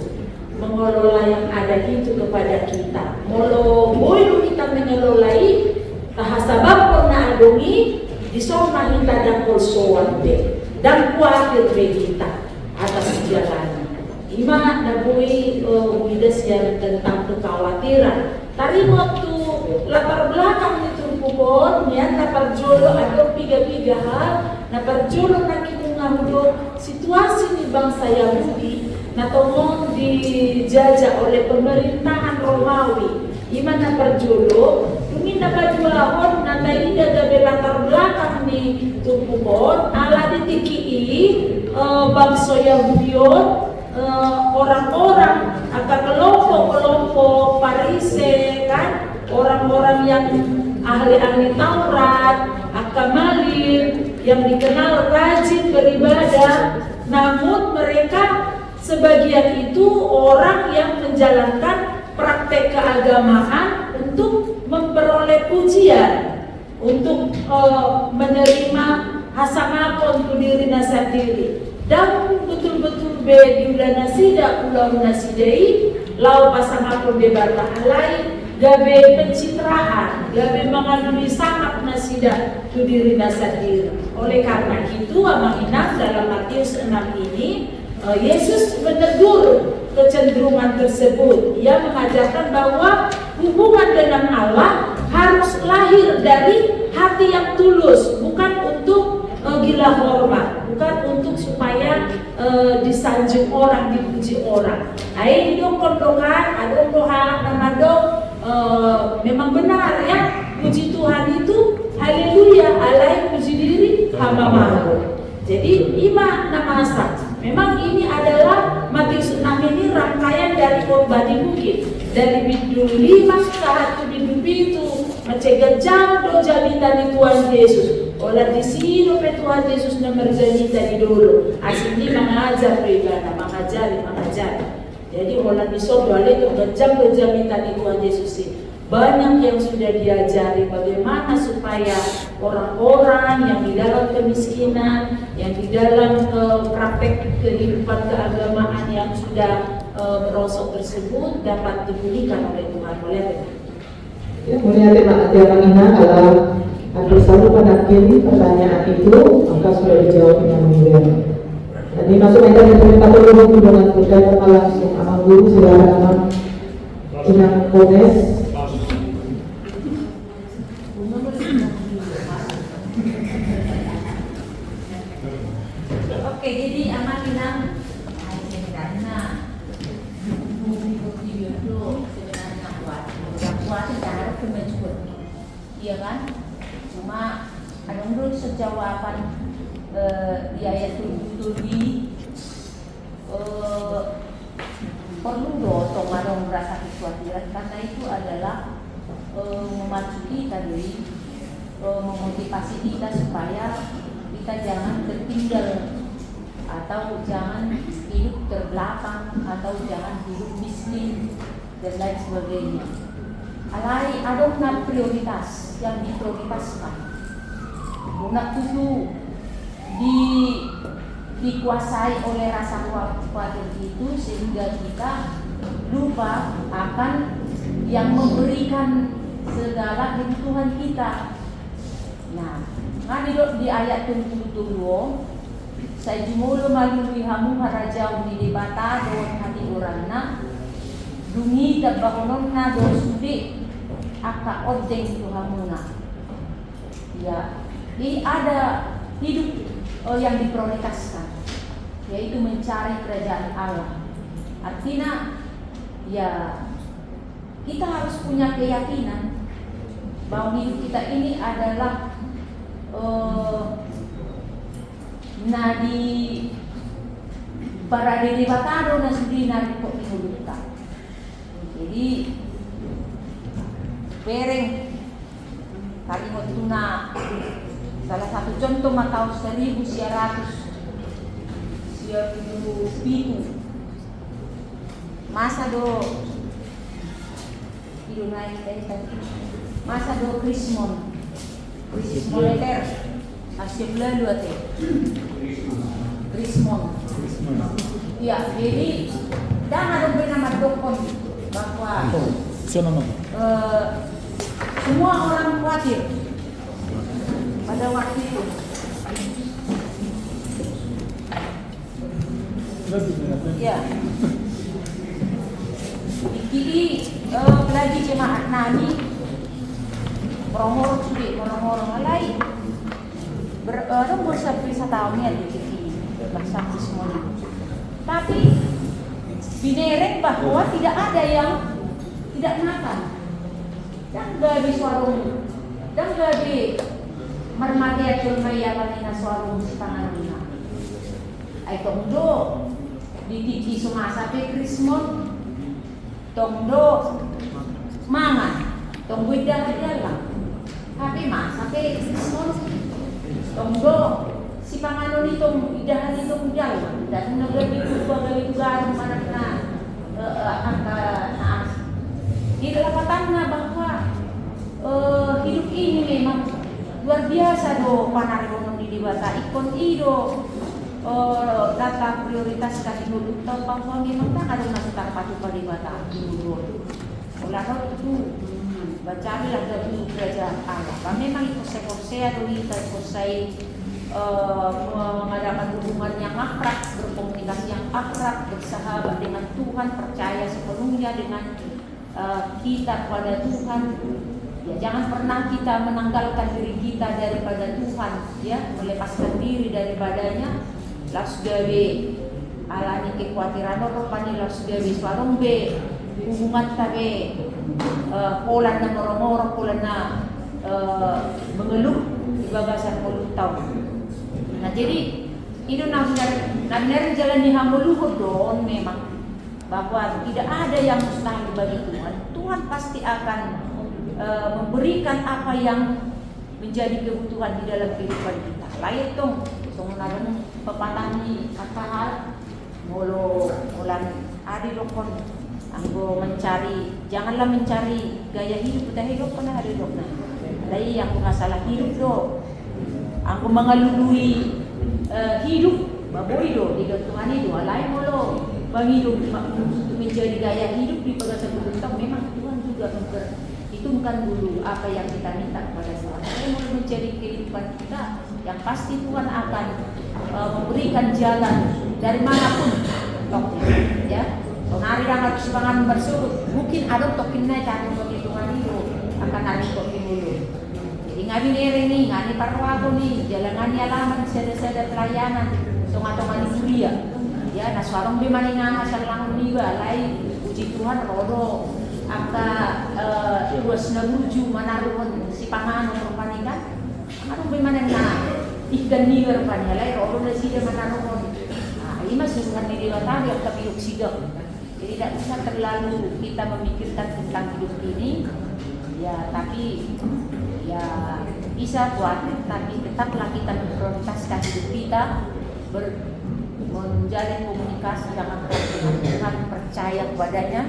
mengelola yang ada itu kepada kita. Molo boy kita mengelolai, tahasabab pernah adongi disoma kita dan persoalan dan khawatir kita atas jalannya. Ima nabui widas yang tentang kekhawatiran. Tadi waktu latar belakang itu pupon, ya latar jolo ada tiga hal. Latar jolo nak mengambil situasi di bangsa Yahudi, natomong dijajah oleh pemerintahan Romawi. Ima latar jolo, mungkin dapat jualon, nanda ini ada latar belakang di pupon. Ala ditiki bangsa Yahudion. Orang-orang atau kelompok-kelompok Farisee kan, orang-orang yang ahli-ahli Taurat, akamalin, yang dikenal rajin beribadah, namun mereka sebagian itu orang yang menjalankan praktek keagamaan untuk memperoleh pujian, untuk menerima hasanapun ku diri sendiri. Dan betul-betul diulana sida pulau nasidai lau pasangan debata lain gabe pencitraan, gabe mengandungi sangat nasida tu diri sendiri. Oleh karena itu amanginam dalam Matius 6 ini Yesus menegur kecenderungan tersebut. Ia mengajarkan bahwa hubungan dengan Allah harus lahir dari hati yang tulus, bukan untuk gila hormat, bukan untuk supaya disanjung orang, dipuji orang. Ai didokon-dokan, ada doa namado memang benar ya, puji Tuhan itu haleluya, alai puji diri hamba mahu. Jadi ima namasa. Memang ini adalah Matius 6 ini rangkaian dari khotbah di bukit, dari bidu 5 ke 1 bidu itu mencegah jam do jalita di Tuhan Yesus. Oleh di sini Tuhan Yesus nomor jalita di dulu. Asli mengajar beribadah, mengajar. Jadi oleh di soal itu jam do jalita di Tuhan Yesus ini. Banyak yang sudah diajari bagaimana supaya orang-orang yang di dalam kemiskinan, yang di dalam praktek kehidupan keagamaan yang sudah merosot tersebut dapat dipulihkan oleh Tuhan. Ya, mulia tema acara ini adalah ada satu pada kini pertanyaan itu maka sudah dijawab dengan mulia. Jadi masuk ayat yang kita perlu dengan berkaitan langsung sama guru silakan Inang Pones. Oke, jadi amat Inang sebenarnya bukti itu sebenarnya kuat harus kemajuan, iya kan? Cuma ada menurut sejawaban di ayat 7 ini perlu dong orang merasa kekhawatiran karena itu adalah memacu kita dari memotivasi kita supaya kita jangan tertinggal atau jangan hidup terbelakang atau jangan hidup miskin dan lain sebagainya. Alai ada prioritas yang diprioritaskan. Bunak itu dikuasai oleh rasa khawatir itu sehingga kita lupa akan yang memberikan segala kebutuhan kita. Nah, di ayat 72 saya jumulo malului hamu harajau di debata don hati orangna dungi tabakonon na don sudi aka odeng Tuhan muna. Ya, ini ada hidup yang diprioritaskan, yaitu mencari kerajaan Allah. Artinya, ya kita harus punya keyakinan bahwa hidup kita ini adalah nadi para derivatado na sudi na ko inuluta. Jadi bereng kalimot tuna salah satu contoh matau 1997 masa do idunai masa do Krismon moneter asyik lalu ate Krismon. Ya, jadi dan ada nama dokon bahwa semua orang khawatir pada waktu itu. Ya. Jadi lagi jemaat nani promor malai berumur sampai 1 tahunnya di saksi semuanya. Tapi binereng bahwa tidak ada yang tidak makan. Dan gabi suarung, dan gabi marmagia culmaya kanina suarung si panganina. Ay tongdo ditiki sumasa pe Krismon, tongdo mangan, tonggo dalang. Tapi masa pe Krismon, tongdo si panganon itong idahan itong jalan dan nagabi garam mana na angka naas. Didapatan na bahwa hidup ini memang luar biasa do panariono di Dewata ikon ido data prioritas kami dulu tahu bahwa memang tak ada masukan patu pada Dewata dulu. Oleh itu baca lah dulu kerajaan Allah. Memang itu sekosea do kita sekosai mengadakan hubungan yang akrab, berkomunikasi yang akrab, bersahabat dengan Tuhan, percaya sepenuhnya dengan kita kepada Tuhan. Ya, jangan pernah kita menanggalkan diri kita daripada Tuhan, ya, melepaskan diri daripadanya. Las gawe alani kekhawatiran ropani las gawe swarombe hubungan tabe pola na morong-morong pola na mengeluh di bagasan mulut tahun. Nah jadi itu benar jalan di hambuluhur don memang bahwa tidak ada yang mustahil bagi Tuhan. Tuhan pasti akan memberikan apa yang menjadi kebutuhan di dalam kehidupan kita. Lain dong, sebenarnya pepatani apa hal mulan adi lokon anggo mencari, janganlah mencari gaya hidup kita hidup pernah ada dok nah. Lain yang masalah hidup do. Aku mengalului hidup baboy do di Tuhan itu alai molo bang hidup menjadi gaya hidup di bagasan bentuk memang Tuhan juga memperhitungkan dulu apa yang kita minta kepada Tuhan. Kalau mau menjadi kehidupan kita yang pasti Tuhan akan memberikan jalan dari manapun ya. Hari dan harus semangat bersujud mungkin ada tokin naik cari bagi Tuhan itu akan ada tokin dulu. Ngabi nih, ngani parwago nih, jalangan alaman seda-seda pelayanan, tonga-tonga kuliah. Ya, naswarong di maninganga sa langon niba, lay puji Tuhan rodo angka 2 manaruhon si pangano perpanikan. Anong di mana na ikan niba rupanya, lay rodo na sida manaruhon. Nah, ini masukkan di Dewata yang kami sidok. Jadi tidak bisa terlalu kita memikirkan tentang hidup ini, ya tapi ya bisa khawatir, tapi tetaplah kita memprioritaskan hidup kita menjalin komunikasi dengan Tuhan, percaya kepadanya.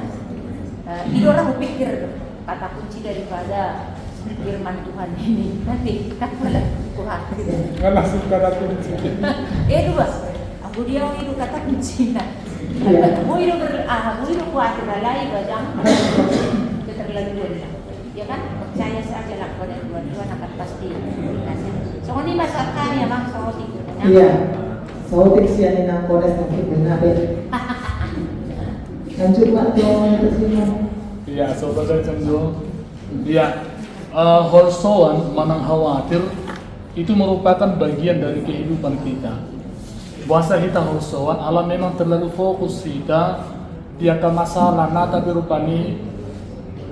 Itu orang berpikir kata kunci daripada firman Tuhan ini. Nanti kita pada Tuhan. Nggak langsung kata kunci. Dua, aku dia itu kata kunci. Mau itu khawatir lalai, jangan keterlaluan. Ya kan, percaya saja lah kepada Tuhan akan pasti dikasih. So ini masalahnya bang, sotik. Iya, sotik siya ni ng kones ng kipinabi. Lanjut Pak, yung ito sino? Iya, so pasal cenderung Ya, holsoan manang khawatir itu merupakan bagian dari kehidupan kita. Bahasa kita holsoan, alam memang terlalu fokus kita dia ke masalah nata berupani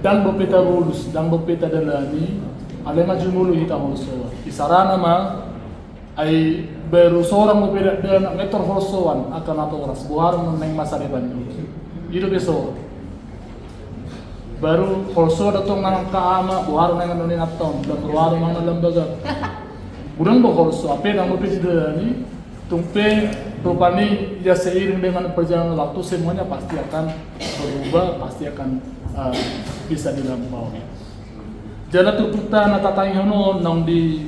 dan bopeta lulus dan bopeta dalani alema jumulu kita holsoan. Isarana mah ay baru seorang bopeta dan meter holsoan akan atau orang buar meneng masa depan itu besok. Baru holso datang nang kaama buar nang nonin aton dan buar mana lembaga. Budang bo holso apa nang bopeta dalani tumpe rupani ya seiring dengan perjalanan waktu semuanya pasti akan berubah, pasti akan bisa dilampaui. Jala tuputa na tatay hono nang di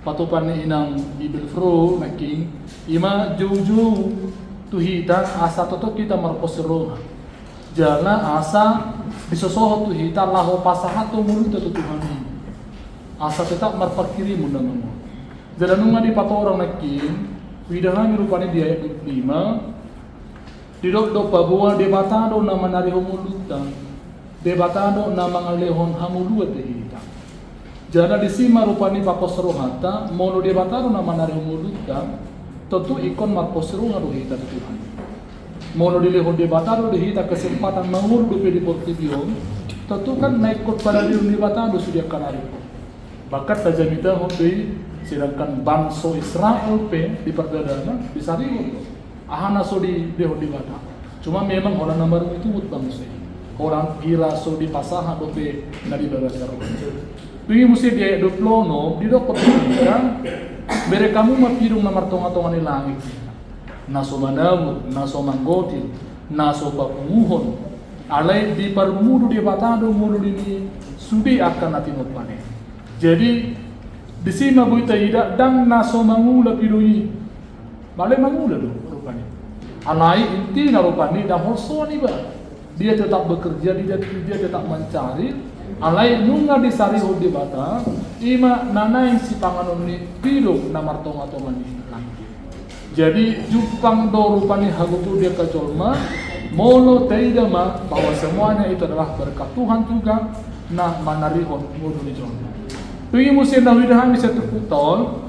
patupani inang ibilfro making ima juju tuhita asa toto kita marposero. Jala asa bisosoho tuhita laho pasahato mulu tutuhani. Asa tetap marparkiri munda mo. Jala nunga di patorang making widahan rupanya di ayat 25 didok do pabuah debatado na manari homulutan debatado na mangalehon hamuluat dehita jana disima rupani pakosrohata mono debatado na manari homulutan tentu ikon makosroha dohita Tuhan mono dilehon debatado dehita kesempatan mangul dupe di portibion tentu kan naik kot pada diun debatado sudah kanari bakat tajamita hodei sedangkan bangsa Israel di perdana bisa ribut ahana so di bata cuma memang orang nomor itu bangsa orang gira so di pasaha dope nadi bagasar tuh mesti dia doplono di dokter kan bere kamu mah pirung nomor tonga-tonga ni langit naso manamut naso manggotil naso papunguhon alai di parmudu di batado mulu ini sudi akan natinot panen jadi di sini buita ida dan naso mangula pidoi, balik mangula do rupanya. Alai inti na rupanya dah holsoan iba. Dia tetap bekerja, dia tetap mencari. Alai nunga disari hodi bata, ima nanain si panganon ni pido na martonga-tonga ni lagi. Jadi jupang do rupanya hagutu dia kejolma, molo teidama bahwa semuanya itu adalah berkat Tuhan juga. Nah manarihon mudu ni jolma. Tuhi musim nawidahan bisa terputol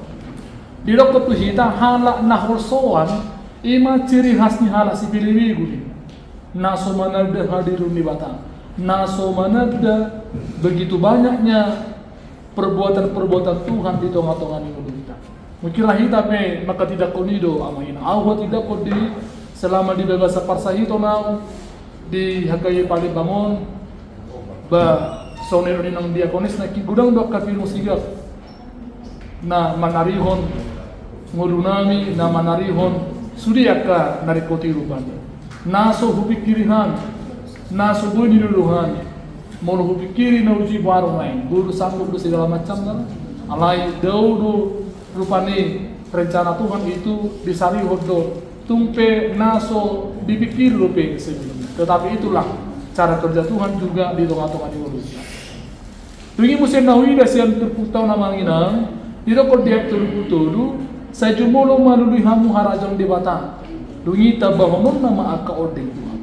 di dokter tuhita hala na holsoan ima ciri khasnya hala si piliwi guli naso manada hadirun di batang naso manada begitu banyaknya perbuatan-perbuatan Tuhan di tengah-tengah ni kita mukirah hita pe maka tidak konido amahina awat tidak kodi selama di bebasa parsahito nau di hagai paling bangun ba sonero ni nang diakonis na gudang do kapiru sigap na manarihon ngurunami na manarihon sudi aka narikoti rupanya naso hupikirihan naso boi niluluhan mono hupikiri na uji baru main guru sanggup segala macam kan alai daudu rupani rencana Tuhan itu disari hodo tumpe naso dipikir rupe sebelumnya tetapi itulah cara kerja Tuhan juga di tengah-tengah Indonesia. Tungi musim nahui dasian terputau nama inang, tidak kau dia terputudu, saya jumolo malului hamu harajang di batang. Tungi tabahonon nama aka ordeng Tuhan.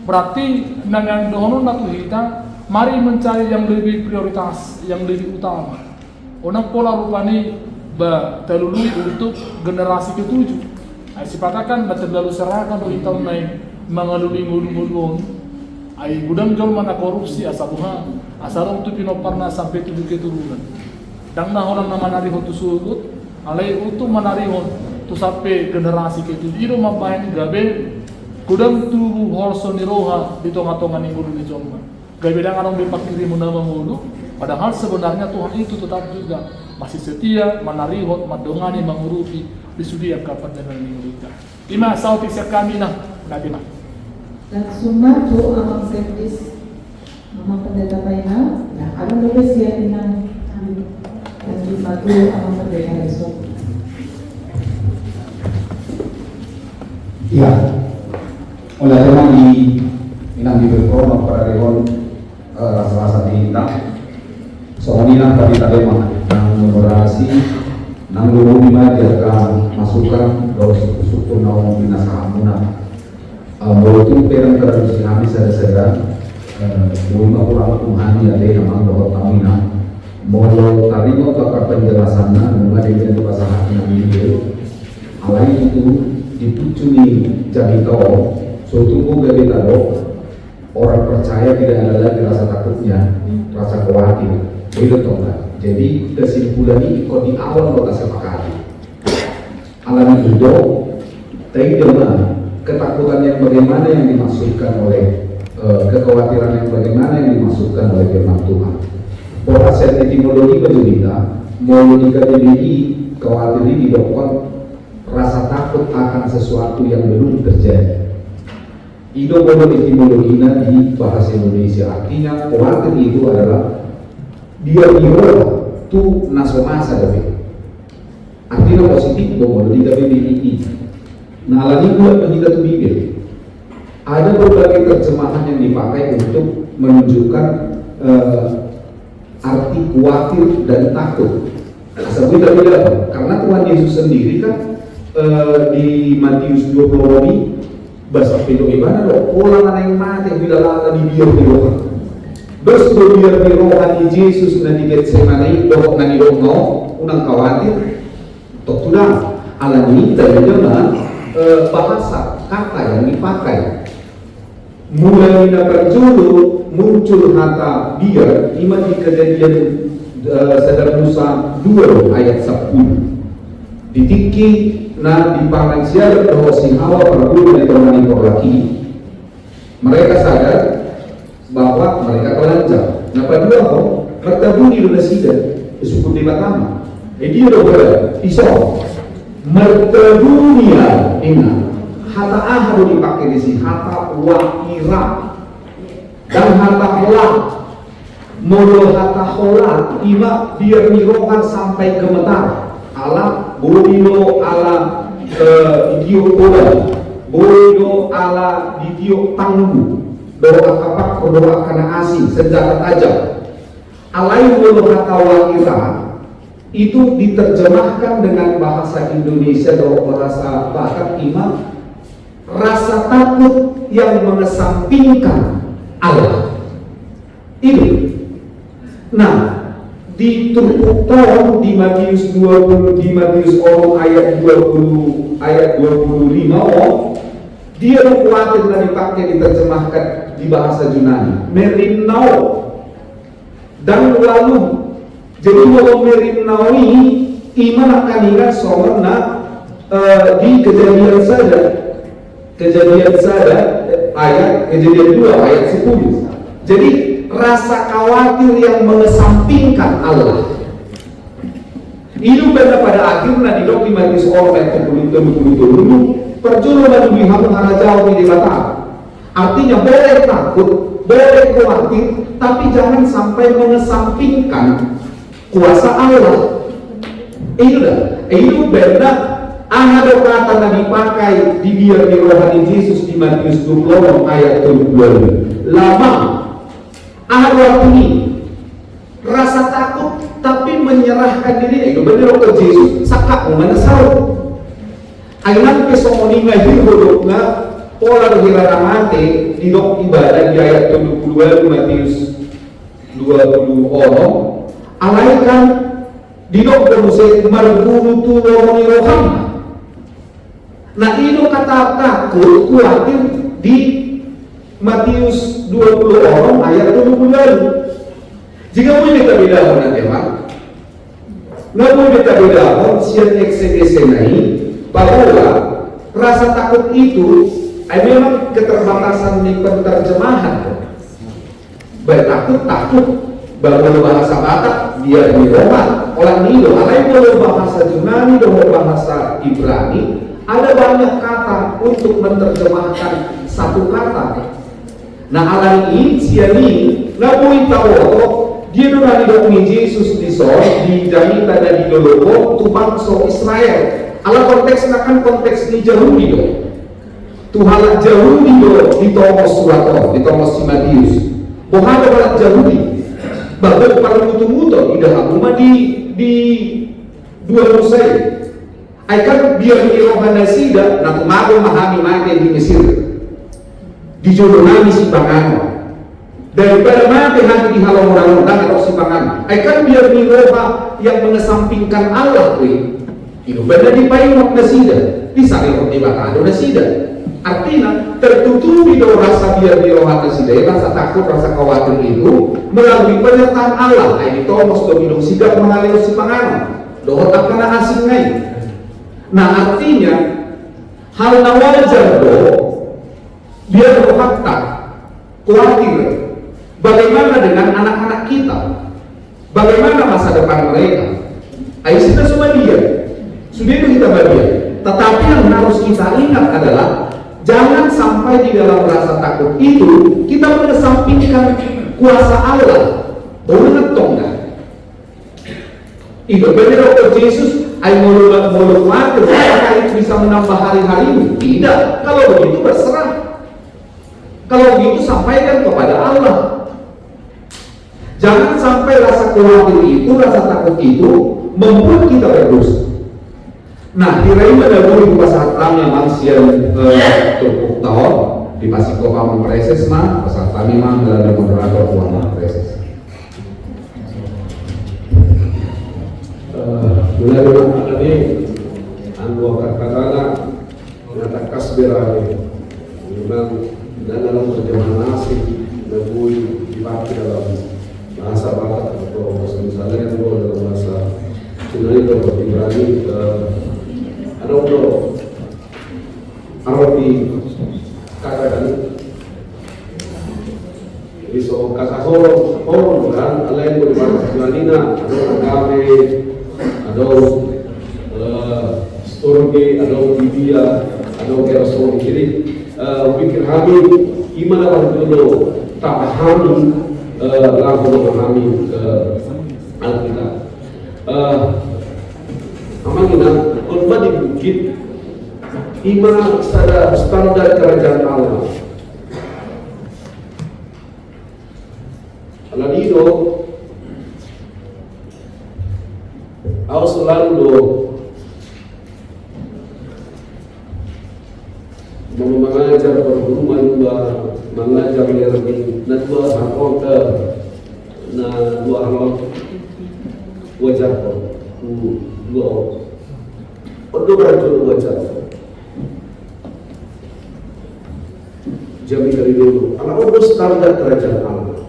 Berarti nangang dohonon natu hita, mari mencari yang lebih prioritas, yang lebih utama. Onang pola rupani ba telului untuk generasi ketujuh. Sipatakan ba terlalu serahkan do hita naik mangalului ngulu-ngulun. Ai gudang jol mana korupsi asabuha asarong tu pinoparna sampai tujuh keturunan dang na orang nama narihon tu sugut alai utu manarihon tu sampai generasi ketujuh iro mabahin gabe gudang tu horso niroha di tonga-tonga ni gulu ni jomma gabe dang arong dipakiri munama mulu padahal sebenarnya Tuhan itu tetap juga masih setia manarihon madongani mangurupi disudia kapan dengan mingurita ima sauti sekami nah nadima dan summa tu amang servis amang pendeta paina nah ada lebih siap dengan dan dimatu amang pendeta esok iya oleh teman di inang di berkono para rehon rasa-rasa diinang soalnya inang tadi mah nang moderasi nang lulu bima diakan masukan dari suku naung binasa hamuna Bautu perang kerajaan habis ada Buima kurang Tuhan ya deh nama bahwa tamina mau tarimo kakak penjelasannya mengadili bahasa haknya ini alai itu dipucuni jadi tahu suatu gede tahu orang percaya tidak ada lagi rasa takutnya, rasa khawatir itu toh. Jadi kesimpulan ini kok di awal lo kasih pakali alami itu tapi dengan ketakutan yang bagaimana yang dimaksudkan oleh kekhawatiran yang bagaimana yang dimaksudkan oleh firman Tuhan. Proses etimologi bercerita, mau logika DBI khawatir ini didokon rasa takut akan sesuatu yang belum terjadi. Itu bodoh etimologinya di bahasa Indonesia. Artinya khawatir itu adalah dia dirola tu nasomasa tapi. Artinya positif bodoh di DBI. Nah, lagi buat kita tuh bibir. Ada berbagai terjemahan yang dipakai untuk menunjukkan arti khawatir dan takut. Sebut tidak karena Tuhan Yesus sendiri kan di Matius 20 ini bahasa Pino gimana loh? Orang yang mati bila lala di biar di rohan. Terus biar di rohan Yesus nanti Getsemani dok nanti dok no unang khawatir. Tok sudah alami dengan bahasa kata yang dipakai. Mulai dapat judul muncul kata biar iman di kejadian Sadar Musa 2 ayat 10 ditiki nah di pangansiar bahwa si Hawa berburu dari teman laki mereka sadar bahwa mereka telanjang. Nah pada kok bertabuni dulu sida suku di Batama dia udah berada iso mertabunia ingat hata ahadu dipakai di sini hata wakira dan hata holat modal hata holat ima biar mirokan sampai gemetar ala bodino ala idio oda bodino ala idio tanggu doa kapak doa kana asing senjata tajam alai modal hata wakira itu diterjemahkan dengan bahasa Indonesia atau bahasa bahkan ima rasa takut yang mengesampingkan Allah itu. Nah, di Turkuton di Matius 20 di Matius ayat 20 ayat 25 dia khawatir dan dipakai diterjemahkan di bahasa Yunani merinau dan lalu jadi kalau merinau ini iman akan ingat soalnya di kejadian saja ayat kejadian 2 ayat 10. Jadi rasa khawatir yang mengesampingkan Allah itu pada akhirnya di dok di Matius ayat 20 perjuangan lebih jauh di mata. Artinya boleh takut, boleh khawatir, tapi jangan sampai mengesampingkan kuasa Allah. Itu beda. Ada kata yang dipakai di biar di rohani Yesus di Matius 20 ayat 20. Lama ada ini rasa takut tapi menyerahkan diri itu benar ke Yesus sakak menyesal. Ayat kesomoninga hidupnya pola berhirana mati di dok ibadah di ayat 22 Matius 20 alaikan di dok bermusik margunu tu romoni rohani. Nah itu kata takut khawatir di Matius 20 ayat 20. Jika mau kita bedakan nanti Pak, nggak mau kita bedakan siap eksegese ini bahwa rasa takut itu memang keterbatasan di penerjemahan. Baik takut bahwa bahasa Batak dia di Roma orang Nido, ada yang bahasa Yunani dan bahasa Ibrani. Ada banyak kata untuk menerjemahkan satu kata. Nah alam ini siani namun tahu dia dulu di Yesus di jamin tanda di dolobo tu bangsa Israel. Ala konteksnya kan konteks di Yahudi do. Tuhan Yahudi do di Thomas surat di Thomas Matius. Bohada barat Yahudi. Bahkan para mutu-mutu tidak agama di dua Nusai. Akan biar di rohana sida na tumago mahami mati di Mesir di Jordani si Bangano daripada mati hati di halau orang dan persimpangan. Akan biar miroha yang mengesampingkan Allah itu benar di payung nasida, di sana roti bakado nasida. Artinya tertutupi do rasa biar miroha nasida, rasa takut, rasa khawatir itu melalui penyertaan Allah. Ini Thomas dominung sigap mengalir simpangan, dohot akan asing ngai. Nah artinya hal wajar do biar fakta khawatir. Bagaimana dengan anak-anak kita? Bagaimana masa depan mereka? Ayo kita semua dia, sudah itu kita bagian. Tetapi yang harus kita ingat adalah jangan sampai di dalam rasa takut itu kita mengesampingkan kuasa Allah. Boleh ngetongkan. Itu benar waktu Yesus, ayo mau khawatir, apakah itu bisa menambah hari-hari ini? Tidak. Kalau begitu berserah. Kalau begitu sampaikan kepada Allah. Jangan sampai rasa khawatir itu, rasa takut itu membuat kita berdosa. Nah, kira-kira mendahului pasal kami manusia terpuk tahun di pasiko paman preses mah pasal kami mah dalam moderator paman preses. Mulai dengan ini anu kata-kata nyata kasberani memang dalam perjalanan asing lebih dipakai dalam bahasa Batak atau misalnya itu dalam bahasa Cina itu Ibrani ada untuk arti kata kan jadi so kata horong kan lain dari bahasa Ibrani ada agame ada storge ada bibia ada kerosong jadi pikir kami gimana waktu dulu tak paham lagu memahami Alkitab. Amanina korban di bukit ima sada standar kerajaan Allah. Alanido aku selalu mengajar berguru mengajar learning na dua harong na dua harong wajar dua perlu berhasil wajar jami dari dulu anak urus standar kerajaan Allah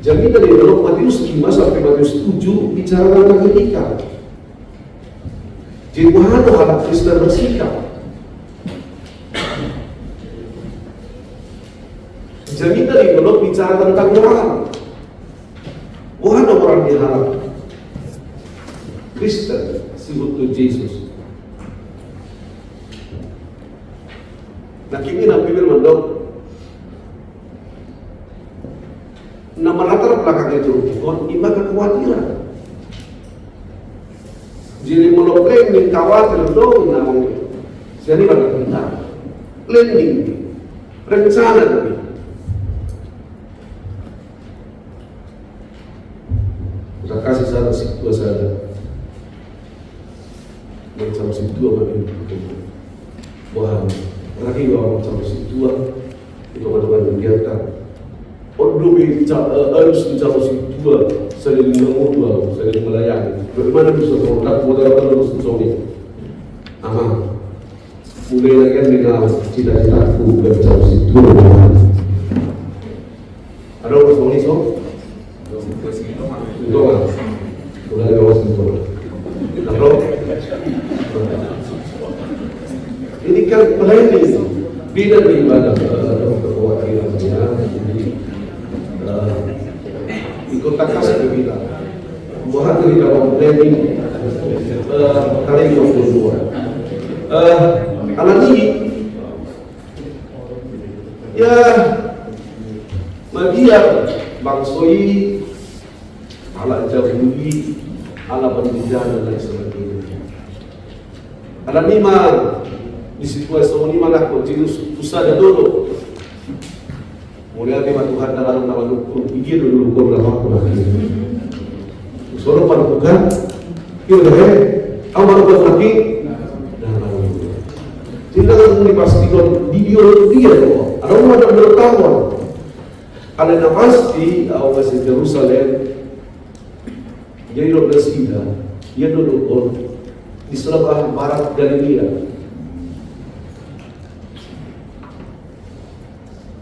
jami dari dulu Matius 5 sampai Matius 7 bicara tentang ketika jadi wahana anak Kristen bersikap jadi tadi belum bicara tentang orang wahana orang diharap Kristen sebut to Jesus. Nah kini nabi bermandok nama latar belakang itu ibadah kekhawatiran. Jadi mulai planning khawatir dong namanya. Jadi pada tentang planning rencana tapi. Saya kasih saran situa saja. Macam situa bagi wah, lagi orang macam situa itu teman-teman kegiatan. Ordo harus bicara situa, saling mengumpul, saling melayani. Bagaimana bisa produk modal terus suami? Aman. Mulai lagi dengan cita-citaku bicara situa. Ada orang suami so? Itu kan? Mulai dari situa. Kalau ini kan melayani beda dari ibadah kekhawatirannya jadi ikut kasih ke kita buat dari dalam planning kali 22 anak ini ya magia bangsoi ala jahuli ala pendidikan dan lain sebagainya ada lima di situasi ini malah kontinus usah ada dulu mulai tema Tuhan dalam nama hukum pikir dulu hukum dalam waktu lagi suruh pada bukan itu deh awal buat lagi dan lalu tidak akan dipastikan video dia loh. Ada orang ada bertawan. Ada na pasti awal si Jerusalem. Jadi lo bersida, dia duduk di sebelah barat Galilea.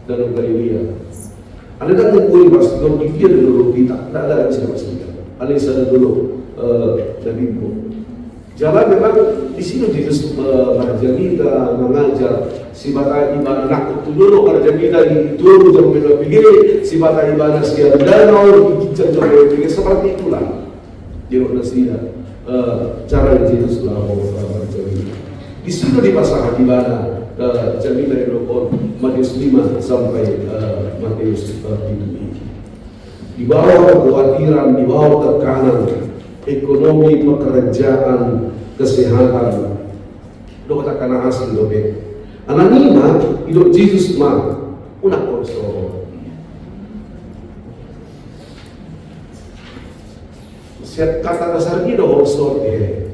Danau Galilea. Ada datang kuri pas kalau dia dulu kita tidak ada yang bisa pastikan. Ada yang sana dulu dari ibu. Jalan memang di sini Yesus mengajar mengajar si bata ibadah nakut dulu mengajar kita di turun jam berapa begini si bata ibadah sekian danau di jam begini seperti itulah. Jadi nasihat cara Yesus lah mengajar di sini di pasar ibadah jadi dari Matius 5 sampai Matius 7. Di bawah kekhawatiran, di bawah tekanan ekonomi, pekerjaan, kesehatan, do katakan hasil dobe. Ananima hidup Yesus mah una korso. Siap kata dasar ini do korso dia.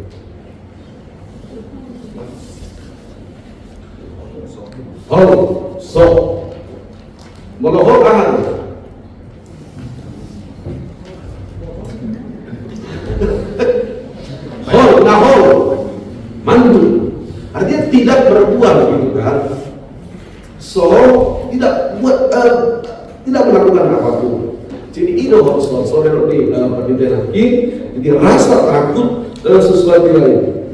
Oh, so melohor ahan. Nahol, mandu, artinya tidak berbuat gitu kan. So tidak buat, tidak melakukan apapun. Jadi itu harus sore di pendidikan ini, jadi rasa takut dalam sesuatu lain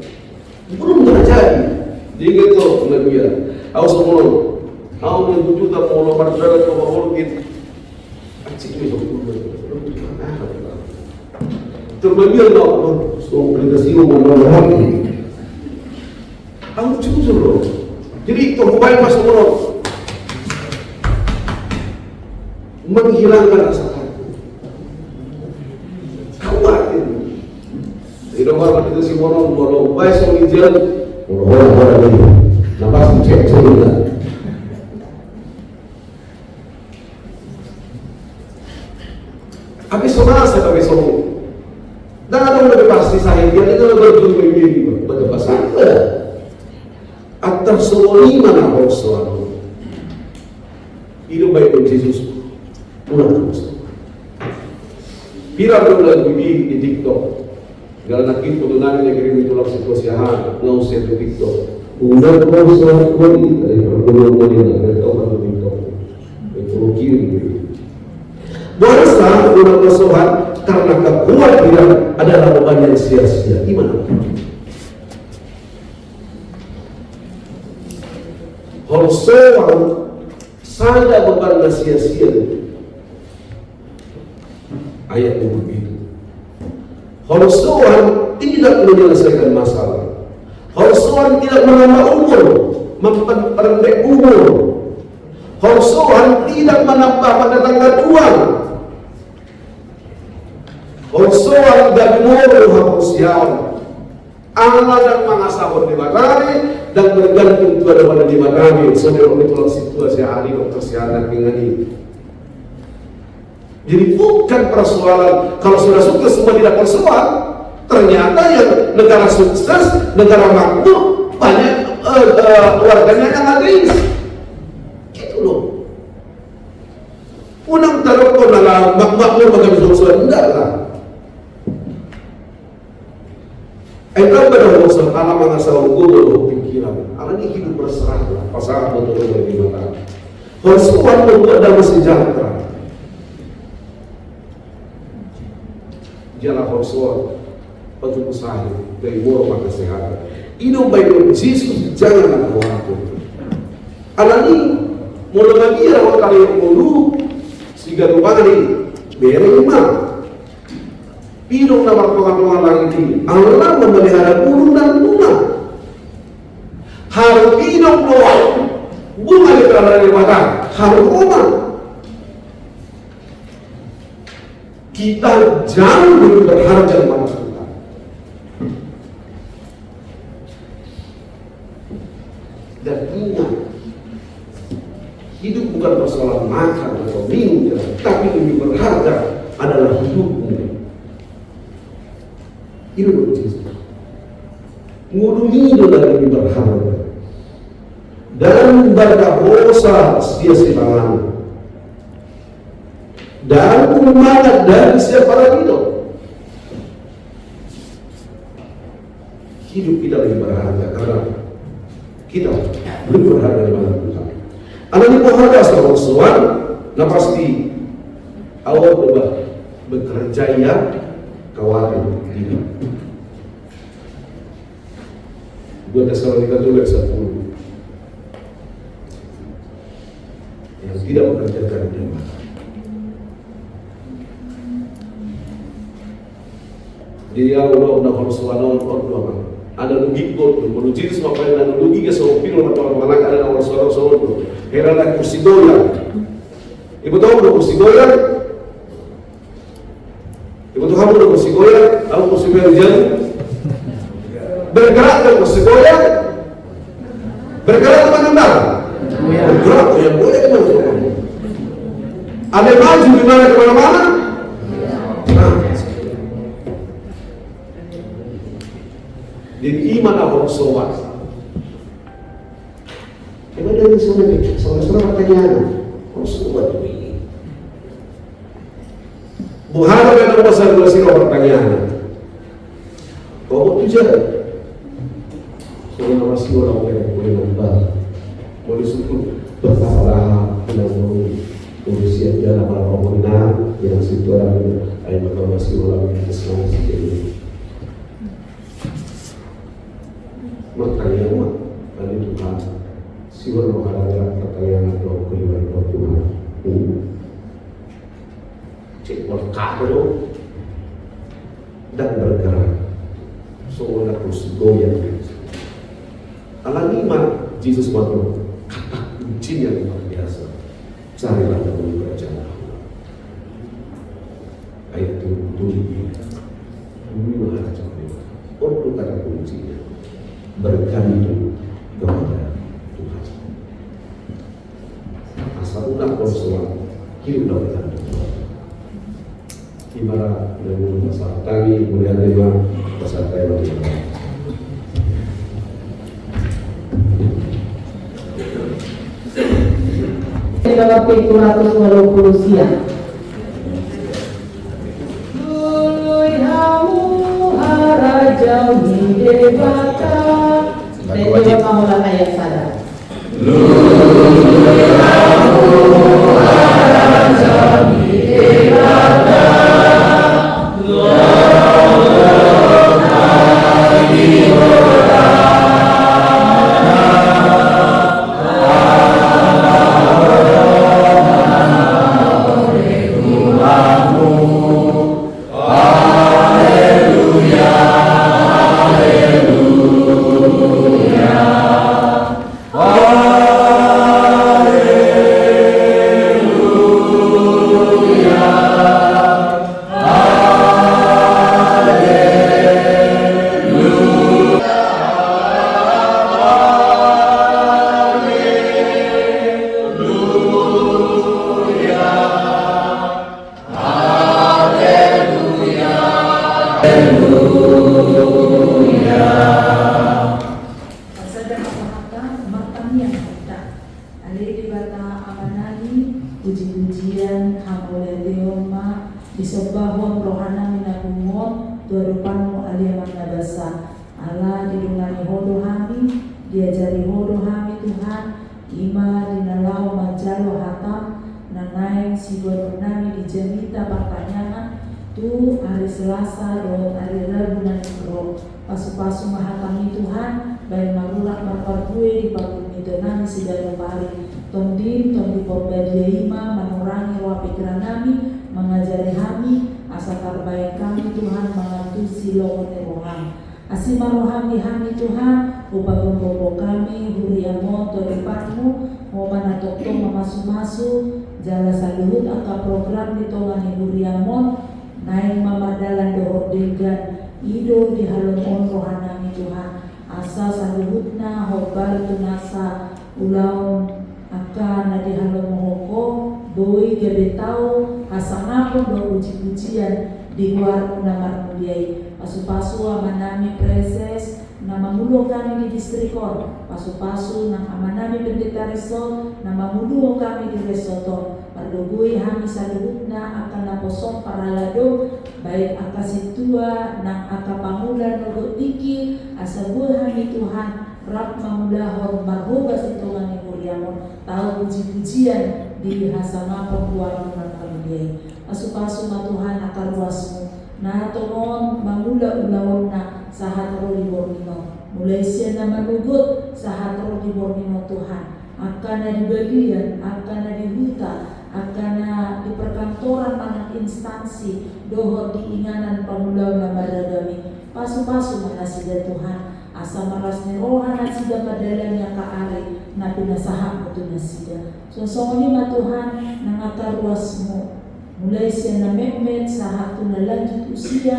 belum terjadi. Jadi itu kemudian, aku semua, aku menunjuk tak mau nomor berapa kau mau gitu. Acik itu terbagian dong, so aplikasi umum aku jujur loh. Jadi terbaik masuk loh, menghilangkan rasa takut. Khawatir. Di nomor aplikasi mono baik so hijau, orang lagi, nampak cek cerita. Habis semua saya habis semua. Dan ada yang lebih pasti saya dia itu berjumpa begini berbahasa atau semua mana hosoan hidup baik Yesus pulang pira berbulan di TikTok kalau nak itu tunan yang kirim itu langsung kesiahan nggak usah di TikTok udah hosoan kali dari berbulan dari tahu kan TikTok itu kiri bahasa udah hosoan karena kekhawatiran adalah beban yang sia-sia. Gimana? Hosoan saya beban yang sia-sia. Ayat yang begitu. Hosoan tidak menyelesaikan masalah. Hosoan tidak menambah umur, memperpendek umur. Hosoan tidak menambah mendatangkan uang. Hosoan dan moro hapusian Allah dan mangasahon di matari dan bergantung kepada di matari saudara itu situasi ahli dokter kesehatan ini. Jadi bukan persoalan kalau sudah sukses semua tidak persoalan. Ternyata yang negara sukses, negara makmur banyak warganya yang ateis. Gitu loh. Unang taruh ko na makmur magkabisuan enggak lah. Entah pada urusan alam mengasah hukum pikiran, alam ini hidup berserah pasangan betul dari mata. Hosoan membuat damai sejahtera. Jalan hosoan untuk usaha dari murah kesehatan. Hidup baik Yesus jangan khawatir. Alam ini mulai lagi orang kali mulu sehingga lupa ini berima. Pinong na martungan-tungan langit ini Allah memelihara burung dan bunga. Harus pinong doa bunga di tanah batang harus rumah. Kita jangan lebih berharap dan malas kita. Dan ingat, hidup bukan persoalan makan atau minum, tapi lebih berharga adalah hidupmu. Hidup Yesus. Ngurungi dari berharga. dan berkahosa sia-siaan dan umangat dari siapa lagi dong. Hidup kita lebih berharga karena kita lebih berharga daripada Tuhan. Anak ini berharga sama Tuhan, nah pasti awal bekerja ya khawatir ini. 2 Tesalonika 2:10 yang tidak mengerjakan iman. Jadi Allah harus lawan orang ada lugi kot menuju semua ada lugi ke semua pilo atau mana ada orang suara era la kursi doya. Ibu tahu kursi doya? Ibu tahu kamu kursi doya? Aku kursi berjalan bergerak ke kursi doya bergerak kemana-mana bergerak yang boleh kemana-mana ada maju di mana kemana-mana. Jadi iman harus sobat. Emang dari saudara pertanyaan harus sobat ini. Buhara dengan pasal 2 sila pertanyaan. Kau tujuan. Soalnya masih orang yang boleh nambah, boleh suku berpahala dengan urusian jalan para pemenang yang situ orang ayat masih orang yang Islam ini. Makanya tadi Tuhan siwar menghadap pertanyaan atau kelima Tuhan cek berkah dulu dan bergerak seolah terus goyang alami iman Yesus waktu kata kunci yang luar biasa carilah dahulu kerajaan Allah ayat 7 bumi menghadap untuk kata kuncinya bergantung kepada Tuhan. Asal unak konsulat hidup dalam bergantung Tuhan. Ibarat dengan masalah kami mulia lima masalah kaya bagi dalam 720 siang. Jauh di debata, dan juga Maulana yang sadar. Puji-pujian hamole Deoma disebahon rohana minagumon tuarupanu aliamana basa Allah didungani hodo hami diajari hodo hami Tuhan ima dinalau manjalo hatam nanaing sibuan nami dijemita pertanyaan tu hari Selasa do hari Rabu nanti pasu-pasu mahatami Tuhan baik marulah marparbue di pakumi tenami sidano pari Tondin, tondi porbadia ima, menurangi roh pikiran kami, mengajari kami, asa terbaik kami Tuhan, mengantusi lowone rohani. Asima rohani Tuhan, upagong bobo kami, huriamo, toripanmu, mau manatokto mamasu-masu, jala saluhut angka program ditongani huriamo, naik mamadalan dohor degan, ido di halon rohanami Tuhan, asa saluhutna, hobar tunasa, ulaun, akan nadi halo mohoko boi gede tau hasangapo do puji-pujian di luar namar muliai pasu-pasu amanami preses nama mulu kami di distrikon, pasu-pasu nang amanami pendeta reso, nama mulu kami di resoto, pardogui hami saluhutna akan naposong paralado, baik aka situa nang aka pamulan nogo tiki, asabuh hami Tuhan, rap mamulahon marhoba situngan ni Kuriamon, tahu puji-pujian di hasama pembuaran ng kami. Pasu-pasu na Tuhan akan ruasmu, na tongon mamula ulawon na sa hatro di Bornino. Mulai siya na manugot sa hatro di Bornino Tuhan. Akan na dibagian, akan na dihuta, akan na di perkantoran manang instansi dohot diinganan pamulaw na maradami. Pasu-pasu mana sida Tuhan. Asa maras ni rohan at sida padalan niya kaari na pinasahak mo ito na sida. So ni Tuhan nangataruas mo. Mulai siya na mehmet sa hato na lanjut usia,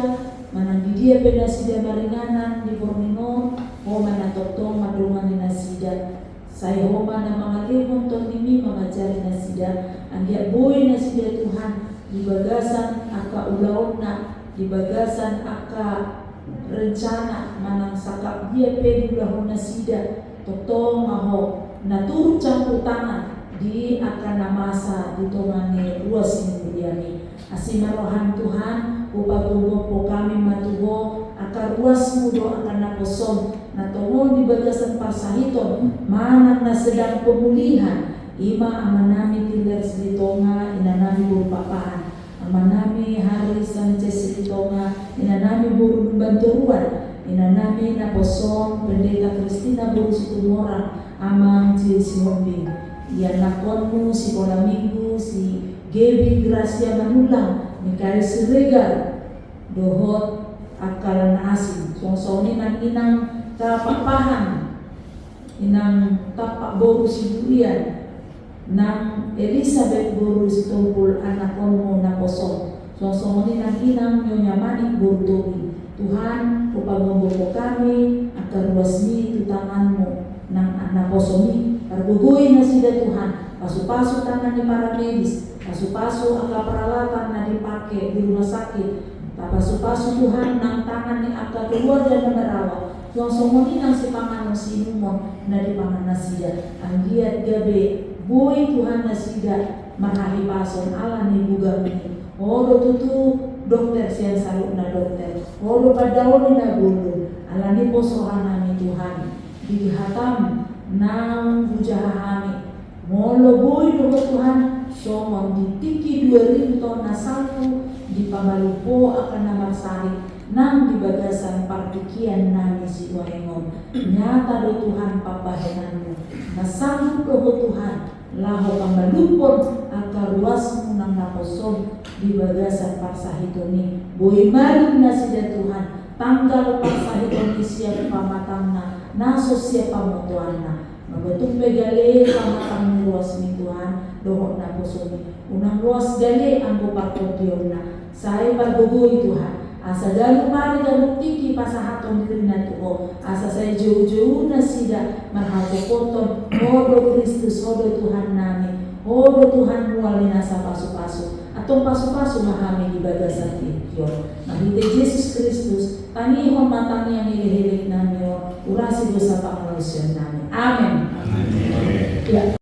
mananggidia pinasida maringanan di Bornino, o manatotong madungan ni nasida. Saya homa na mga limong tonimi mga jari nasida, ang giaboy nasida Tuhan, di bagasan aka ulaon na, di bagasan aka rencana manang sakap dia pedulahon nasida, totong maho, naturut campur tangan, di akan namasa ditongani ruas ini asimarohan Tuhan upagumpo kami matuho akan ruas mudo akan naposom natongon di bagasan parsahiton manang na sedang pemulihan ima amanami tiler silitonga inanami burupapahan amanami hari Sanchez silitonga inanami buru banturuan inanami naposom pendeta Kristina buru situmora amang Cisihombing yan nakonmu si Bola Minggu, si Gaby Gracia Manulang, Mikael Siregar, dohot akalan asin. Songsoni nang inang kapapahan, inang tapak boru si Durian, nang Elizabeth boru si Tumpul anak konmu na posong. Songsoni nang inang Nyonya Manik boru Tuhan, upagombo kami, akan ruasmi itu tanganmu, nang anak posomi. Perbuguin na sida Tuhan, pasu-pasu tangan di para medis, pasu-pasu angka peralatan na dipakai di rumah sakit, pasu-pasu Tuhan nang tangan ni angka keluarga na merawat, yang somoni nang si pangan si umon na di pangan na sida, ang giat gabe, boy Tuhan na sida, marahi pason ala ni buga ini, odo tutu dokter siang saluk na dokter, odo padaon na bulu, ala ni posohan nami Tuhan, dihatam nang bujahami molo boy doho Tuhan somong ditiki 2000 ton na salpo di pamalupo akan namarsari nang di bagasan partikian nami si Waingon nyata do Tuhan papahenanmu nasanggup doho Tuhan laho pamalupon akan ruasmu nang naposom di bagasan parsahitoni boy malu na sida Tuhan tanggal parsahitoni siya pamatangna naso siya pamotuana mabatung begale pamatang luas ni Tuhan dohok na posoni unang luas gale ang bupakotiyon na saya pagbubuhi Tuhan asa dalu mari dalu tiki pasahaton diri na tuho asa saya jauh-jauh na sida marhato koton hodo Kristus hodo Tuhan nami hodo Tuhan muali nasa pasu-pasu atong pasu-pasu mahami di bagasan tiyo nahite Jesus Kristus tanihon matang yang hihilik namin urasi dosa pangmalusyon namin. Amen. Amen. Ya.